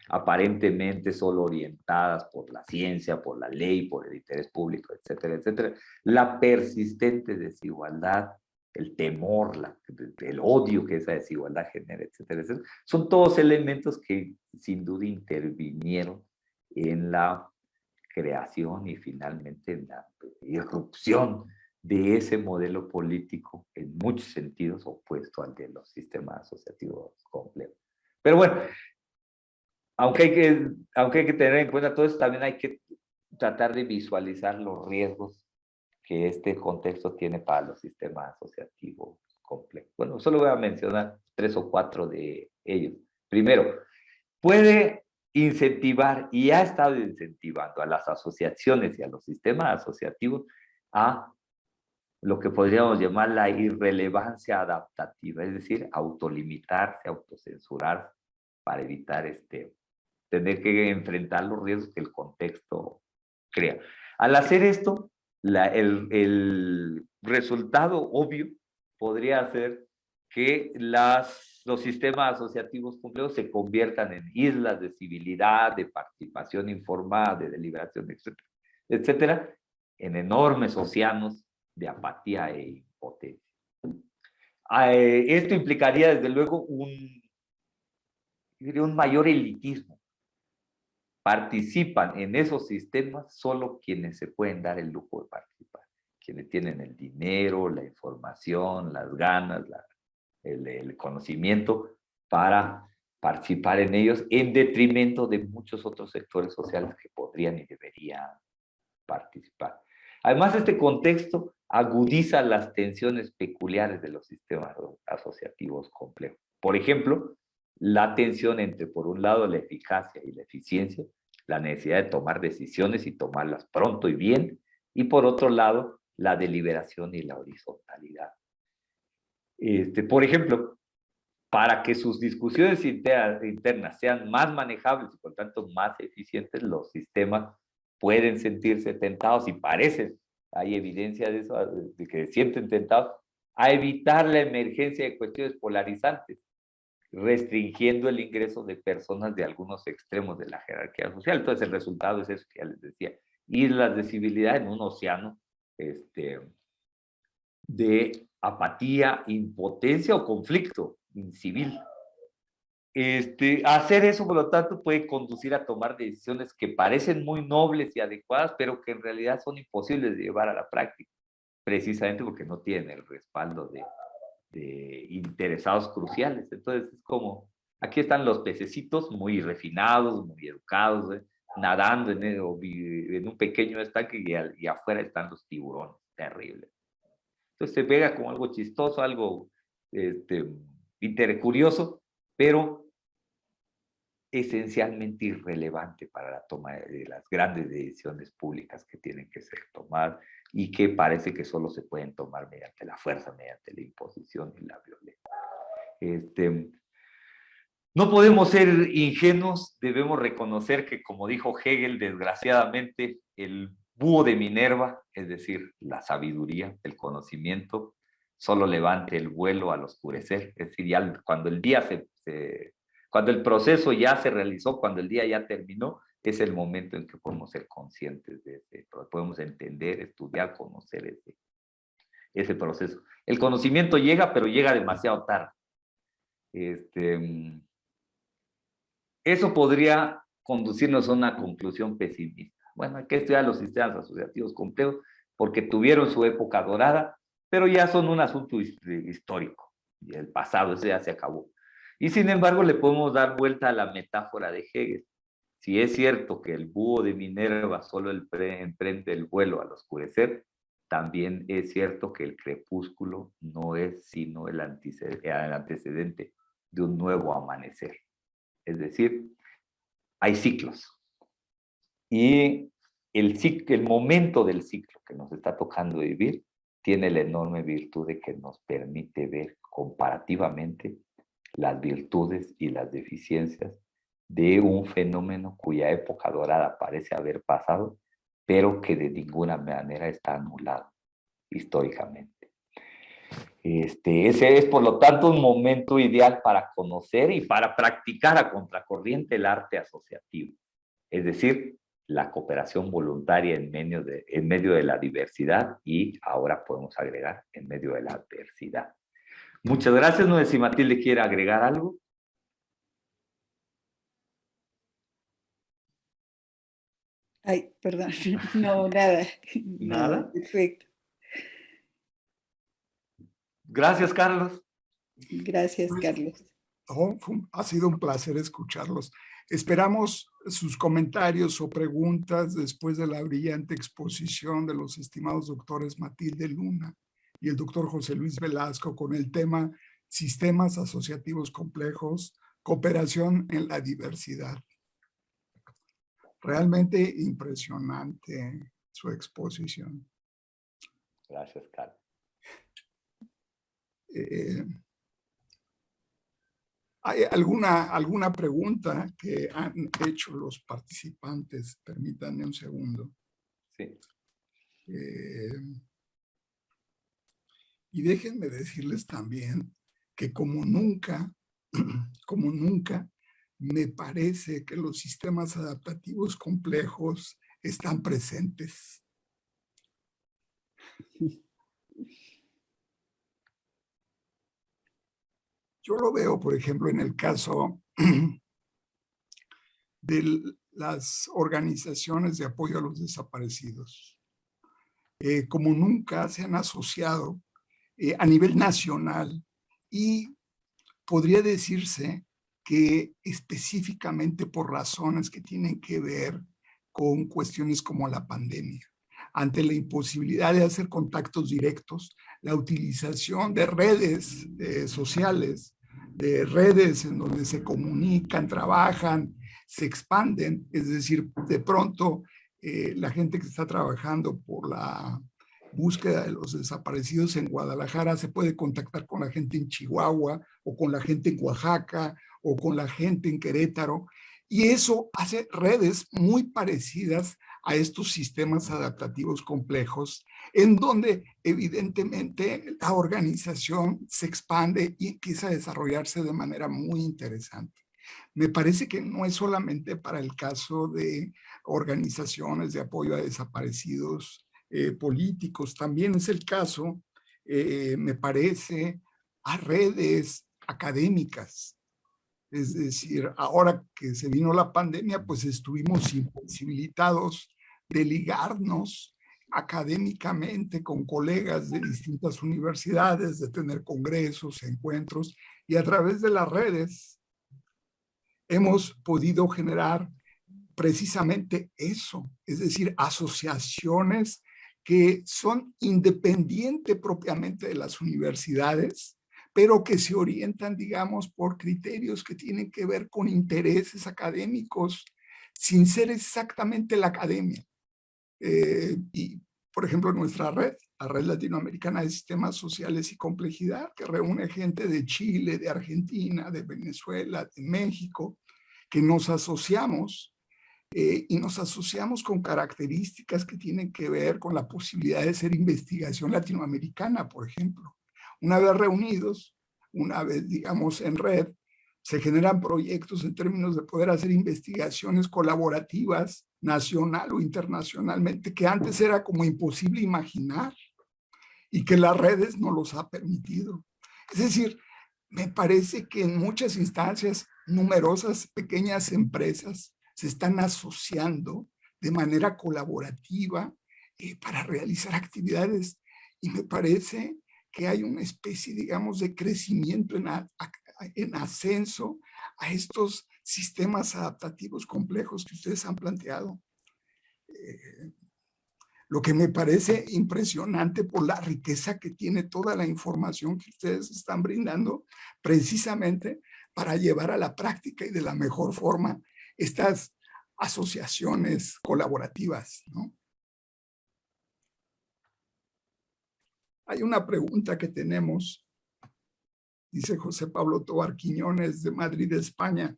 S3: aparentemente solo orientadas por la ciencia, por la ley, por el interés público, etcétera, etcétera. La persistente desigualdad, el temor, el odio que esa desigualdad genera, etcétera, etcétera. Son todos elementos que sin duda intervinieron en la creación y finalmente en la irrupción de ese modelo político en muchos sentidos opuesto al de los sistemas asociativos complejos. Pero bueno, aunque hay que tener en cuenta todo eso, también hay que tratar de visualizar los riesgos que este contexto tiene para los sistemas asociativos complejos. Bueno, solo voy a mencionar 3 o 4 de ellos. Primero, puede incentivar y ha estado incentivando a las asociaciones y a los sistemas asociativos a lo que podríamos llamar la irrelevancia adaptativa, es decir, autolimitarse, autocensurarse para evitar tener que enfrentar los riesgos que el contexto crea. Al hacer esto, el resultado obvio podría ser que los sistemas asociativos complejos se conviertan en islas de civilidad, de participación informada, de deliberación, etcétera, etcétera, en enormes océanos de apatía e impotencia. Esto implicaría, desde luego, un mayor elitismo. Participan en esos sistemas solo quienes se pueden dar el lujo de participar, quienes tienen el dinero, la información, las ganas, el conocimiento para participar en ellos, en detrimento de muchos otros sectores sociales que podrían y deberían participar. Además, este contexto agudiza las tensiones peculiares de los sistemas asociativos complejos. Por ejemplo, la tensión entre, por un lado, la eficacia y la eficiencia, la necesidad de tomar decisiones y tomarlas pronto y bien, y por otro lado, la deliberación y la horizontalidad. Por ejemplo, para que sus discusiones internas sean más manejables y por tanto más eficientes, los sistemas pueden sentirse tentados y parecen, hay evidencia de eso, de que se sienten tentados a evitar la emergencia de cuestiones polarizantes restringiendo el ingreso de personas de algunos extremos de la jerarquía social. Entonces el resultado es eso que ya les decía, islas de civilidad en un océano de apatía, impotencia o conflicto civil. Hacer eso, por lo tanto, puede conducir a tomar decisiones que parecen muy nobles y adecuadas, pero que en realidad son imposibles de llevar a la práctica, precisamente porque no tienen el respaldo de interesados cruciales. Entonces, es como, aquí están los pececitos muy refinados, muy educados, nadando en un pequeño estanque y afuera están los tiburones, terribles. Entonces se pega como algo chistoso, algo curioso, pero esencialmente irrelevante para la toma de las grandes decisiones públicas que tienen que ser tomadas y que parece que solo se pueden tomar mediante la fuerza, mediante la imposición y la violencia. No podemos ser ingenuos, debemos reconocer que, como dijo Hegel, desgraciadamente, el búho de Minerva, es decir, la sabiduría, el conocimiento, solo levanta el vuelo al oscurecer, es decir, ya cuando el día cuando el proceso ya se realizó, cuando el día ya terminó, es el momento en que podemos ser conscientes de podemos entender, estudiar, conocer ese proceso. El conocimiento llega, pero llega demasiado tarde. Eso podría conducirnos a una conclusión pesimista. Bueno, hay que estudiar los sistemas asociativos complejos porque tuvieron su época dorada, pero ya son un asunto histórico. Y el pasado, ese ya se acabó. Y sin embargo, le podemos dar vuelta a la metáfora de Hegel. Si es cierto que el búho de Minerva solo emprende el vuelo al oscurecer, también es cierto que el crepúsculo no es sino el antecedente de un nuevo amanecer. Es decir, hay ciclos. Y el momento del ciclo que nos está tocando vivir tiene la enorme virtud de que nos permite ver comparativamente las virtudes y las deficiencias de un fenómeno cuya época dorada parece haber pasado, pero que de ninguna manera está anulado históricamente. Ese es, por lo tanto, un momento ideal para conocer y para practicar a contracorriente el arte asociativo, es decir, la cooperación voluntaria en medio de la diversidad y ahora podemos agregar en medio de la adversidad. Muchas gracias. No sé si Matilde quiere agregar algo.
S2: Ay, perdón, no, nada.
S3: ¿Nada?
S2: Perfecto.
S3: Gracias, Carlos.
S2: Gracias, Carlos.
S1: Ha sido un placer escucharlos. Esperamos sus comentarios o preguntas después de la brillante exposición de los estimados doctores Matilde Luna y el doctor José Luis Velasco con el tema Sistemas Asociativos Complejos, Cooperación en la Diversidad. Realmente impresionante su exposición.
S3: Gracias, Carlos.
S1: ¿Hay alguna pregunta que han hecho los participantes? Permítanme un segundo.
S3: Sí.
S1: Y déjenme decirles también que como nunca, me parece que los sistemas adaptativos complejos están presentes. Yo lo veo, por ejemplo, en el caso de las organizaciones de apoyo a los desaparecidos. Como nunca se han asociado a nivel nacional y podría decirse que específicamente por razones que tienen que ver con cuestiones como la pandemia. Ante la imposibilidad de hacer contactos directos, la utilización de redes sociales, de redes en donde se comunican, trabajan, se expanden, es decir, de pronto la gente que está trabajando por la búsqueda de los desaparecidos en Guadalajara se puede contactar con la gente en Chihuahua o con la gente en Oaxaca o con la gente en Querétaro, y eso hace redes muy parecidas a estos sistemas adaptativos complejos, en donde evidentemente la organización se expande y empieza a desarrollarse de manera muy interesante. Me parece que no es solamente para el caso de organizaciones de apoyo a desaparecidos políticos, también es el caso, me parece, a redes académicas. Es decir, ahora que se vino la pandemia, pues estuvimos imposibilitados de ligarnos académicamente con colegas de distintas universidades, de tener congresos, encuentros, y a través de las redes hemos podido generar precisamente eso, es decir, asociaciones que son independientes propiamente de las universidades, pero que se orientan, digamos, por criterios que tienen que ver con intereses académicos, sin ser exactamente la academia. Y, por ejemplo, nuestra red, la Red Latinoamericana de Sistemas Sociales y Complejidad, que reúne gente de Chile, de Argentina, de Venezuela, de México, que nos asociamos y nos asociamos con características que tienen que ver con la posibilidad de hacer investigación latinoamericana, por ejemplo. Una vez reunidos, una vez, digamos, en red, se generan proyectos en términos de poder hacer investigaciones colaborativas, nacional o internacionalmente, que antes era como imposible imaginar y que las redes no los ha permitido. Es decir, me parece que en muchas instancias, numerosas pequeñas empresas se están asociando de manera colaborativa para realizar actividades, y me parece que hay una especie, digamos, de crecimiento en ascenso a estos sistemas adaptativos complejos que ustedes han planteado. Lo que me parece impresionante por la riqueza que tiene toda la información que ustedes están brindando, precisamente para llevar a la práctica y de la mejor forma estas asociaciones colaborativas, ¿no? Hay una pregunta que tenemos, dice José Pablo Tobar Quiñones de Madrid, España.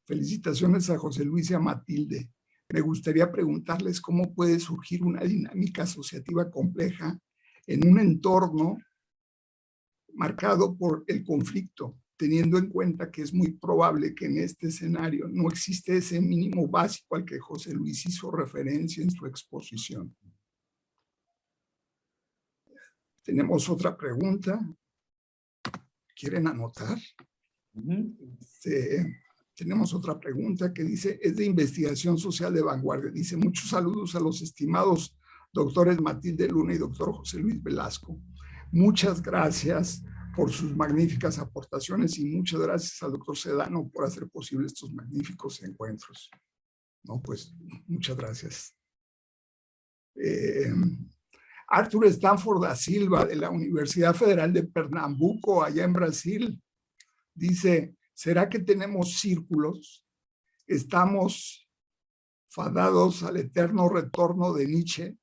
S1: Felicitaciones a José Luis y a Matilde. Me gustaría preguntarles cómo puede surgir una dinámica asociativa compleja en un entorno marcado por el conflicto, teniendo en cuenta que es muy probable que en este escenario no existe ese mínimo básico al que José Luis hizo referencia en su exposición. Tenemos otra pregunta. ¿Quieren anotar? Tenemos otra pregunta que dice, es de investigación social de vanguardia. Dice, muchos saludos a los estimados doctores Matilde Luna y doctor José Luis Velasco. Muchas gracias por sus magníficas aportaciones y muchas gracias al doctor Sedano por hacer posible estos magníficos encuentros. No, pues, muchas gracias. Arthur Stanford da Silva, de la Universidad Federal de Pernambuco, allá en Brasil, dice, ¿será que tenemos círculos? ¿Estamos fadados al eterno retorno de Nietzsche?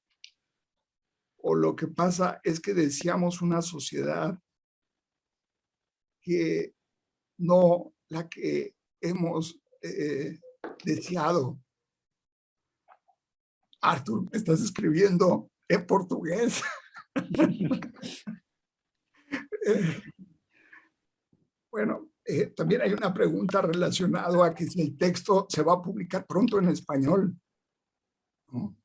S1: ¿O lo que pasa es que deseamos una sociedad que no la que hemos deseado? Arthur, me estás escribiendo en portugués. Bueno, también hay una pregunta relacionada a que si el texto se va a publicar pronto en español, ¿no?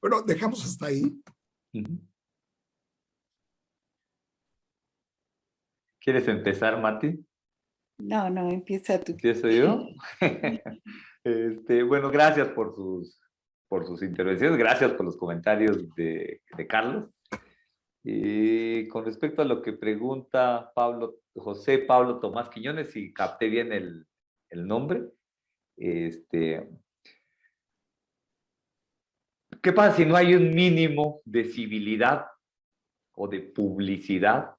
S1: Bueno, dejamos hasta ahí.
S3: ¿Quieres empezar, Mati?
S2: No, empieza tú.
S3: ¿Empiezo yo? Bueno, gracias por sus intervenciones, gracias por los comentarios de Carlos. Y con respecto a lo que pregunta José Pablo Tomás Quiñones, si capté bien el nombre, ¿qué pasa si no hay un mínimo de civilidad o de publicidad?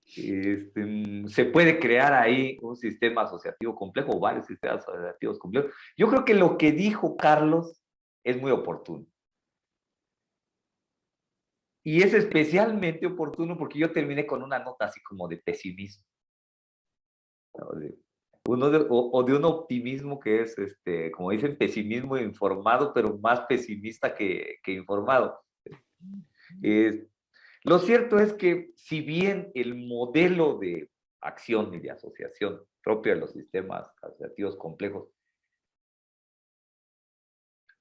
S3: Se puede crear ahí un sistema asociativo complejo o varios sistemas asociativos complejos. Yo creo que lo que dijo Carlos es muy oportuno. Y es especialmente oportuno porque yo terminé con una nota así como de pesimismo. o de un optimismo que es, como dicen, pesimismo informado, pero más pesimista que informado. Lo cierto es que si bien el modelo de acción y de asociación propio de los sistemas asociativos complejos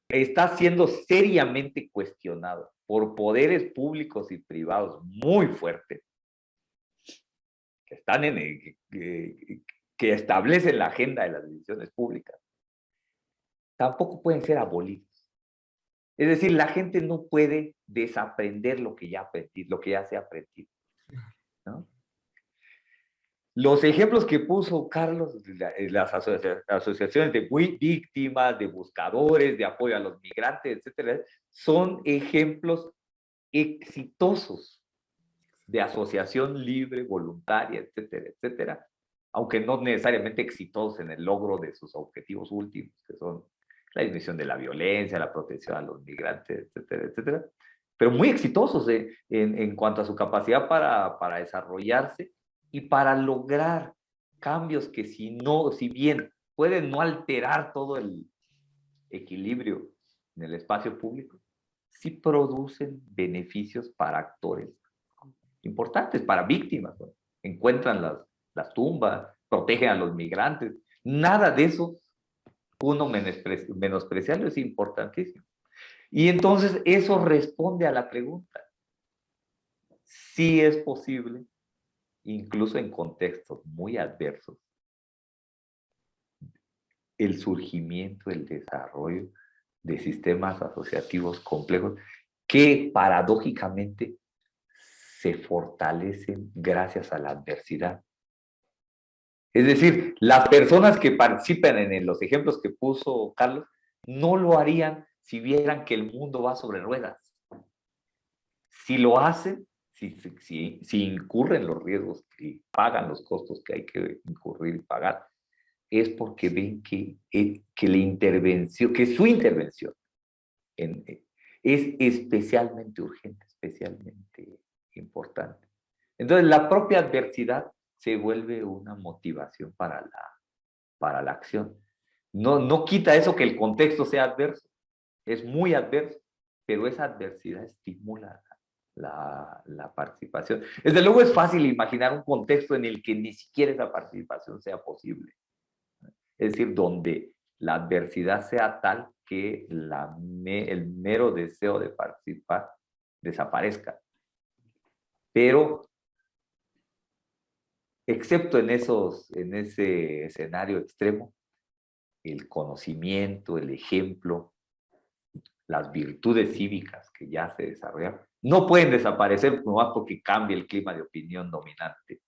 S3: está siendo seriamente cuestionado por poderes públicos y privados muy fuertes, que están que establecen la agenda de las decisiones públicas, tampoco pueden ser abolidos. Es decir, la gente no puede desaprender lo que ya aprendí, lo que ya se ha aprendido, ¿no? Los ejemplos que puso Carlos, las asociaciones de víctimas, de buscadores, de apoyo a los migrantes, etcétera, son ejemplos exitosos de asociación libre, voluntaria, etcétera, etcétera, aunque no necesariamente exitosos en el logro de sus objetivos últimos, que son la disminución de la violencia, la protección a los migrantes, etcétera, etcétera, pero muy exitosos en cuanto a su capacidad para desarrollarse y para lograr cambios que si bien pueden no alterar todo el equilibrio en el espacio público, sí producen beneficios para actores importantes, para víctimas, ¿no? Encuentran las tumbas, protegen a los migrantes. Nada de eso uno menospreciarlo, es importantísimo. Y entonces eso responde a la pregunta. Sí es posible, incluso en contextos muy adversos, el surgimiento, el desarrollo de sistemas asociativos complejos que paradójicamente se fortalecen gracias a la adversidad. Es decir, las personas que participan en los ejemplos que puso Carlos no lo harían si vieran que el mundo va sobre ruedas. Si lo hacen, si incurren los riesgos y pagan los costos que hay que incurrir y pagar, es porque ven que su intervención es especialmente urgente, especialmente importante. Entonces, la propia adversidad se vuelve una motivación para la acción. No quita eso que el contexto sea adverso, es muy adverso, pero esa adversidad estimula la participación. Desde luego es fácil imaginar un contexto en el que ni siquiera esa participación sea posible. Es decir, donde la adversidad sea tal que el mero deseo de participar desaparezca. Pero, excepto en ese escenario extremo, el conocimiento, el ejemplo, las virtudes cívicas que ya se desarrollan, no pueden desaparecer nomás porque cambie el clima de opinión dominante.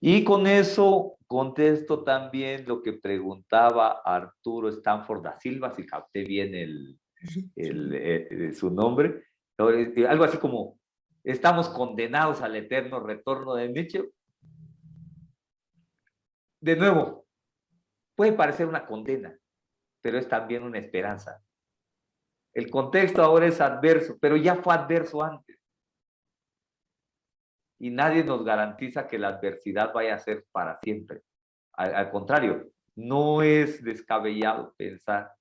S3: Y con eso contesto también lo que preguntaba Arturo Stanford da Silva, si capté bien su nombre, algo así como, ¿estamos condenados al eterno retorno de Nietzsche? De nuevo, puede parecer una condena, pero es también una esperanza. El contexto ahora es adverso, pero ya fue adverso antes. Y nadie nos garantiza que la adversidad vaya a ser para siempre. Al contrario, no es descabellado pensar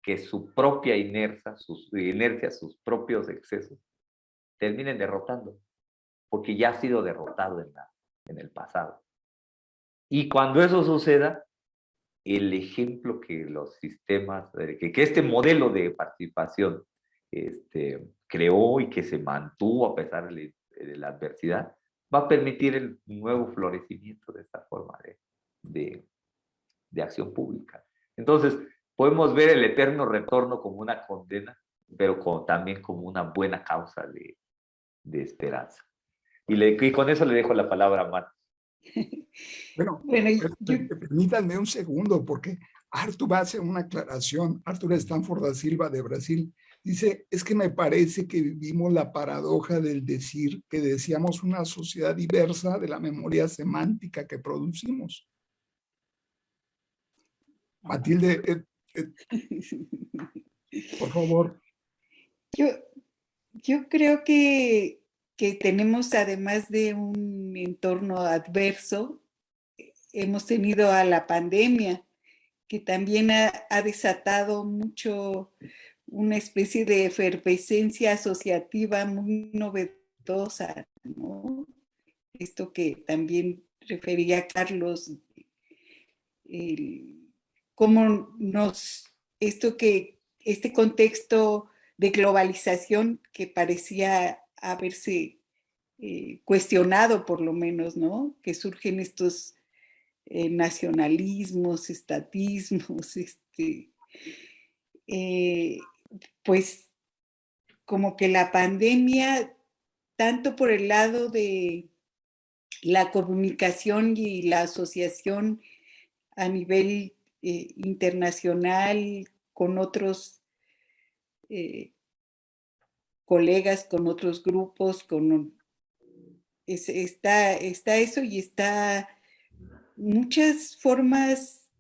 S3: que su propia inercia, sus propios excesos, terminen derrotando, porque ya ha sido derrotado en el pasado. Y cuando eso suceda, el ejemplo que los sistemas, que este modelo de participación creó y que se mantuvo a pesar de la adversidad, va a permitir el nuevo florecimiento de esta forma de acción pública. Entonces, podemos ver el eterno retorno como una condena, pero también como una buena causa de esperanza. Y con eso le dejo la palabra a Marta.
S1: Bueno, permítanme un segundo, porque Arthur hace una aclaración. Arthur Stanford da Silva, de Brasil, dice, es que me parece que vivimos la paradoja del decir que deseamos una sociedad diversa de la memoria semántica que producimos. Matilde, por favor.
S2: Yo creo que tenemos, además de un entorno adverso, hemos tenido a la pandemia, que también ha desatado mucho una especie de efervescencia asociativa muy novedosa, ¿no? Esto que también refería Carlos, cómo este contexto de globalización que parecía haberse cuestionado por lo menos, ¿no? Que surgen estos nacionalismos, estatismos, pues como que la pandemia, tanto por el lado de la comunicación y la asociación a nivel internacional con otros colegas, con otros grupos, está eso y está muchas formas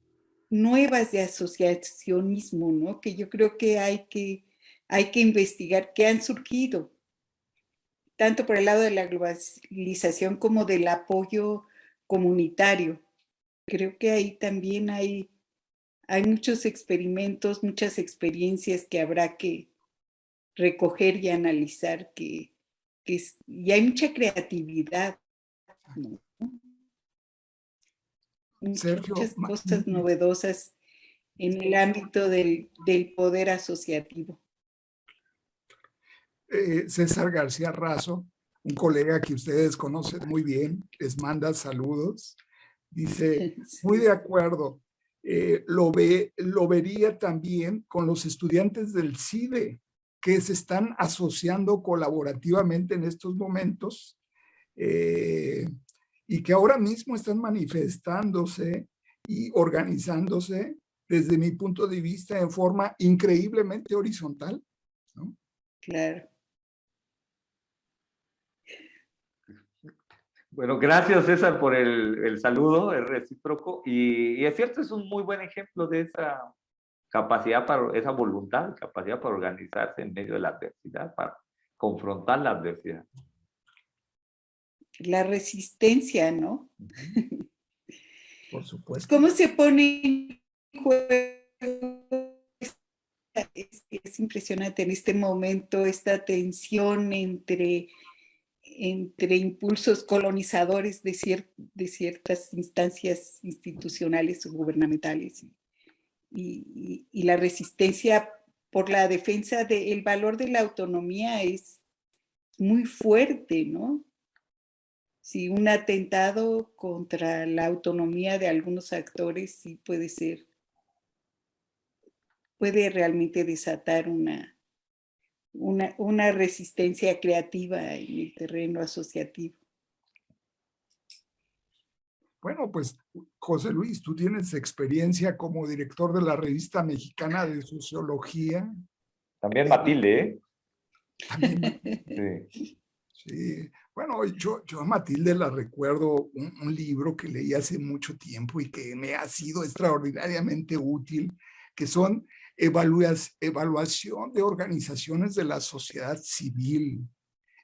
S2: nuevas de asociacionismo, ¿no? Que yo creo que hay que investigar, que han surgido, tanto por el lado de la globalización como del apoyo comunitario. Creo que ahí también hay muchos experimentos, muchas experiencias que habrá que recoger y analizar, y hay mucha creatividad, ¿no?
S1: Sergio,
S2: Muchas cosas novedosas en el ámbito del poder asociativo.
S1: César García Razo, un colega que ustedes conocen muy bien, les manda saludos. Dice, muy de acuerdo, lo vería también con los estudiantes del CIDE, que se están asociando colaborativamente en estos momentos y que ahora mismo están manifestándose y organizándose, desde mi punto de vista, en forma increíblemente horizontal, ¿no?
S2: Claro.
S3: Bueno, gracias César por el saludo, es recíproco, y es cierto, es un muy buen ejemplo de esa capacidad, esa voluntad, capacidad para organizarse en medio de la adversidad, para confrontar la adversidad.
S2: La resistencia, ¿no?
S1: Por supuesto.
S2: ¿Cómo se pone en juego? Es impresionante en este momento esta tensión entre impulsos colonizadores de ciertas instancias institucionales o gubernamentales y la resistencia por la defensa del valor de la autonomía es muy fuerte, ¿no? Sí, un atentado contra la autonomía de algunos actores sí puede realmente desatar una resistencia creativa en el terreno asociativo.
S1: Bueno, pues José Luis, tú tienes experiencia como director de la Revista Mexicana de Sociología.
S3: También Matilde, ¿eh?
S1: También.
S3: Sí.
S1: Sí. Bueno, yo a Matilde la recuerdo un libro que leí hace mucho tiempo y que me ha sido extraordinariamente útil, que son evaluación de organizaciones de la sociedad civil.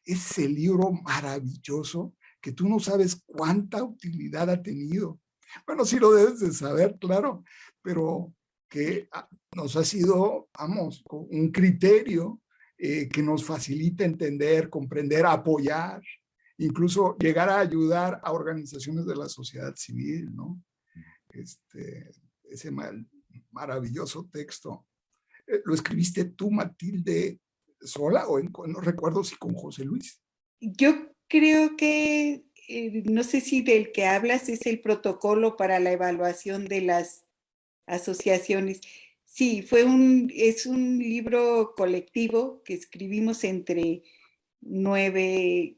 S1: Ese libro maravilloso que tú no sabes cuánta utilidad ha tenido. Bueno, sí lo debes de saber, claro, pero que nos ha sido, vamos, un criterio que nos facilita entender, comprender, apoyar, incluso llegar a ayudar a organizaciones de la sociedad civil, ¿no? Ese maravilloso texto. ¿Lo escribiste tú, Matilde, sola o no recuerdo si con José Luis?
S2: Yo creo que, no sé si del que hablas es el protocolo para la evaluación de las asociaciones. Sí, es un libro colectivo que escribimos entre 9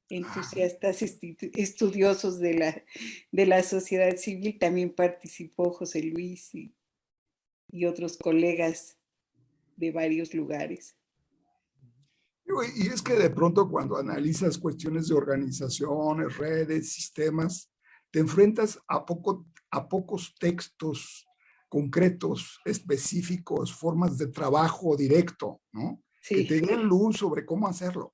S2: entusiastas estudiosos de la sociedad civil. También participó José Luis y otros colegas de varios lugares.
S1: Y es que de pronto cuando analizas cuestiones de organizaciones, redes, sistemas, te enfrentas a pocos textos concretos, específicos, formas de trabajo directo, ¿no?
S2: Sí.
S1: Que te den luz sobre cómo hacerlo.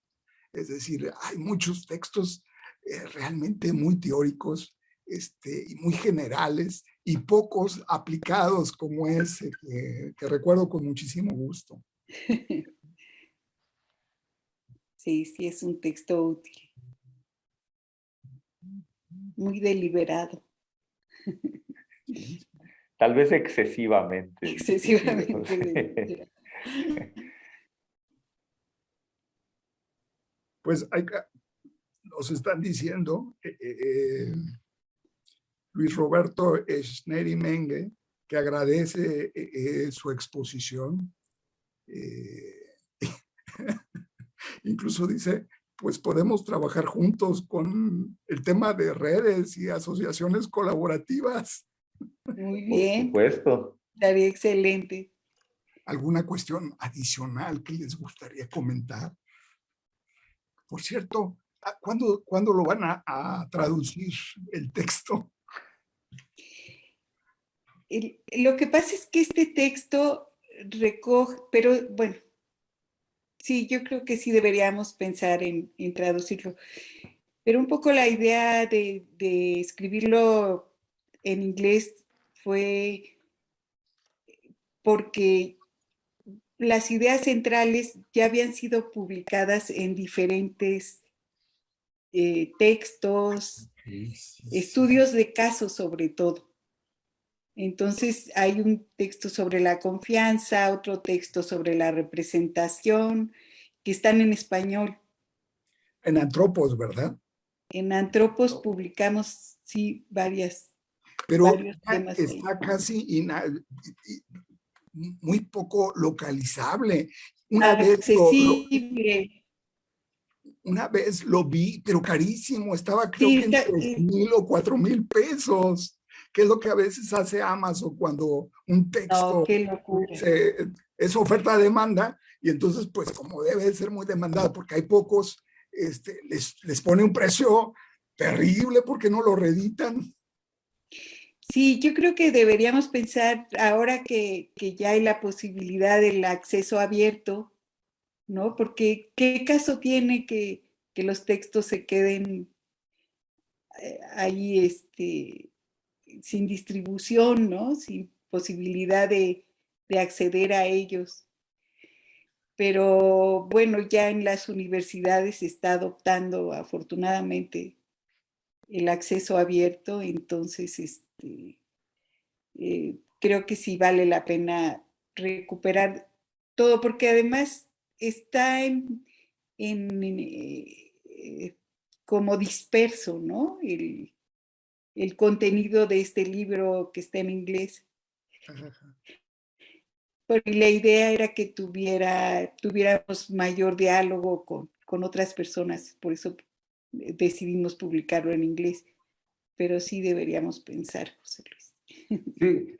S1: Es decir, hay muchos textos realmente muy teóricos y muy generales y pocos aplicados como ese que recuerdo con muchísimo gusto.
S2: Sí, sí, es un texto útil, muy deliberado.
S3: Tal vez excesivamente.
S2: Excesivamente deliberado.
S1: Pues nos están diciendo Luis Roberto Schneri Menge, que agradece su exposición. Incluso dice, pues podemos trabajar juntos con el tema de redes y asociaciones colaborativas.
S2: Muy bien.
S3: Por supuesto.
S2: Estaría excelente.
S1: ¿Alguna cuestión adicional que les gustaría comentar? Por cierto, ¿cuándo lo van a traducir el texto?
S2: Lo que pasa es que este texto recoge, pero bueno, sí, yo creo que sí deberíamos pensar en traducirlo. Pero un poco la idea de escribirlo en inglés fue porque las ideas centrales ya habían sido publicadas en diferentes textos, estudios de casos sobre todo. Entonces hay un texto sobre la confianza, otro texto sobre la representación, que están en español.
S1: En Antropos, ¿verdad?
S2: En Antropos publicamos, sí, varios temas ahí.
S1: Está casi muy poco localizable. Una
S2: Accesible.
S1: Una vez lo vi, pero carísimo, estaba creo
S2: Sí,
S1: que en 3,000 o 4,000 pesos, que es lo que a veces hace Amazon cuando un texto
S2: qué locura.
S1: Es oferta-demanda, y entonces pues como debe de ser muy demandado porque hay pocos, les pone un precio terrible porque no lo reeditan.
S2: Sí, yo creo que deberíamos pensar ahora que ya hay la posibilidad del acceso abierto, ¿no? Porque ¿qué caso tiene que los textos se queden ahí sin distribución, ¿no? Sin posibilidad de acceder a ellos? Pero bueno, ya en las universidades se está adoptando afortunadamente el acceso abierto, entonces creo que sí vale la pena recuperar todo, porque además está como disperso, ¿no? El contenido de este libro que está en inglés. Porque la idea era que tuviéramos mayor diálogo con otras personas, por eso decidimos publicarlo en inglés, pero sí deberíamos pensar, José Luis.
S3: Sí,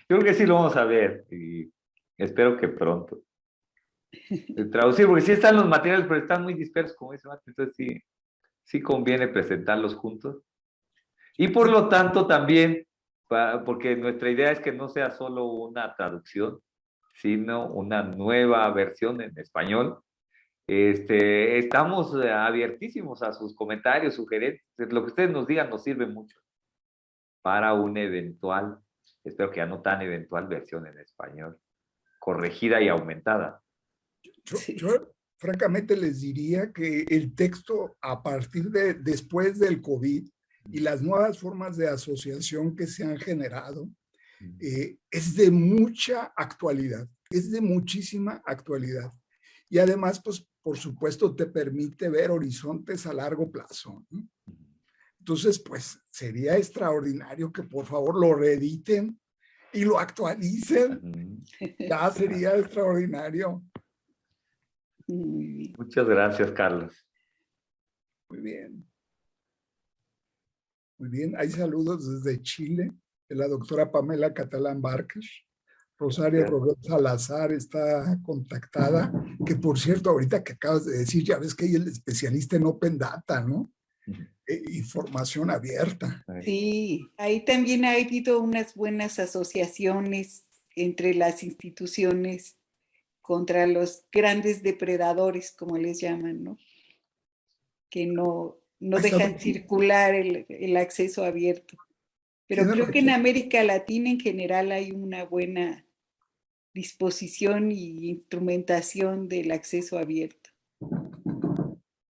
S3: yo creo que sí lo vamos a ver y espero que pronto. Traducir, porque sí están los materiales, pero están muy dispersos, como dice Mati, entonces sí conviene presentarlos juntos. Y por lo tanto también, porque nuestra idea es que no sea solo una traducción, sino una nueva versión en español. Estamos abiertísimos a sus comentarios, sugerencias. Lo que ustedes nos digan nos sirve mucho para una eventual, espero que ya no tan eventual versión en español, corregida y aumentada.
S1: Yo francamente les diría que el texto a partir de después del COVID y las nuevas formas de asociación que se han generado es de mucha actualidad, es de muchísima actualidad. Y además, pues, por supuesto, te permite ver horizontes a largo plazo, ¿no? Entonces, pues, sería extraordinario que por favor lo reediten y lo actualicen. Ya sería extraordinario.
S2: Muy bien.
S3: Muchas gracias, Carlos.
S1: Muy bien. Muy bien. Hay saludos desde Chile, de la doctora Pamela Catalán Barker. Rosario Robert Salazar está contactada, que por cierto, ahorita que acabas de decir, ya ves que ella es el especialista en Open Data, ¿no? Información abierta.
S2: Sí, ahí también ha habido unas buenas asociaciones entre las instituciones contra los grandes depredadores, como les llaman, ¿no? Que no no
S1: Ahí está.
S2: dejan circular el acceso abierto. Pero
S1: Tiene
S2: creo que en
S1: razón.
S2: América Latina en general hay una buena disposición y instrumentación del acceso abierto.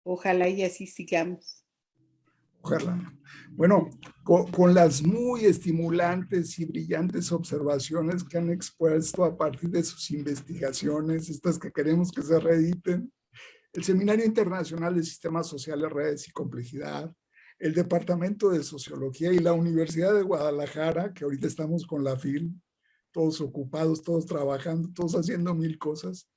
S2: Ojalá y así sigamos.
S1: Ojalá. Bueno, con las muy estimulantes y brillantes observaciones que han expuesto a partir de sus investigaciones, estas que queremos que se reediten, el Seminario Internacional de Sistemas Sociales, Redes y Complejidad, el Departamento de Sociología y la Universidad de Guadalajara, que ahorita estamos con la FIL, todos ocupados, todos trabajando, todos haciendo mil cosas,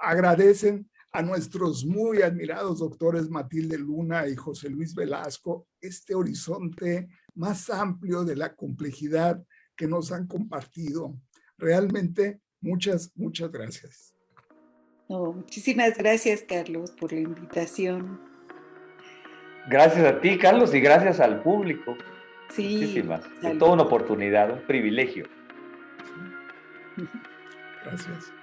S1: agradecen a nuestros muy admirados doctores Matilde Luna y José Luis Velasco este horizonte más amplio de la complejidad que nos han compartido. Realmente, muchas gracias.
S2: No, muchísimas gracias, Carlos, por la invitación.
S3: Gracias a ti, Carlos, y gracias al público.
S2: Sí,
S3: muchísimas. Es
S2: salud.
S3: toda una oportunidad, un privilegio.
S1: Gracias.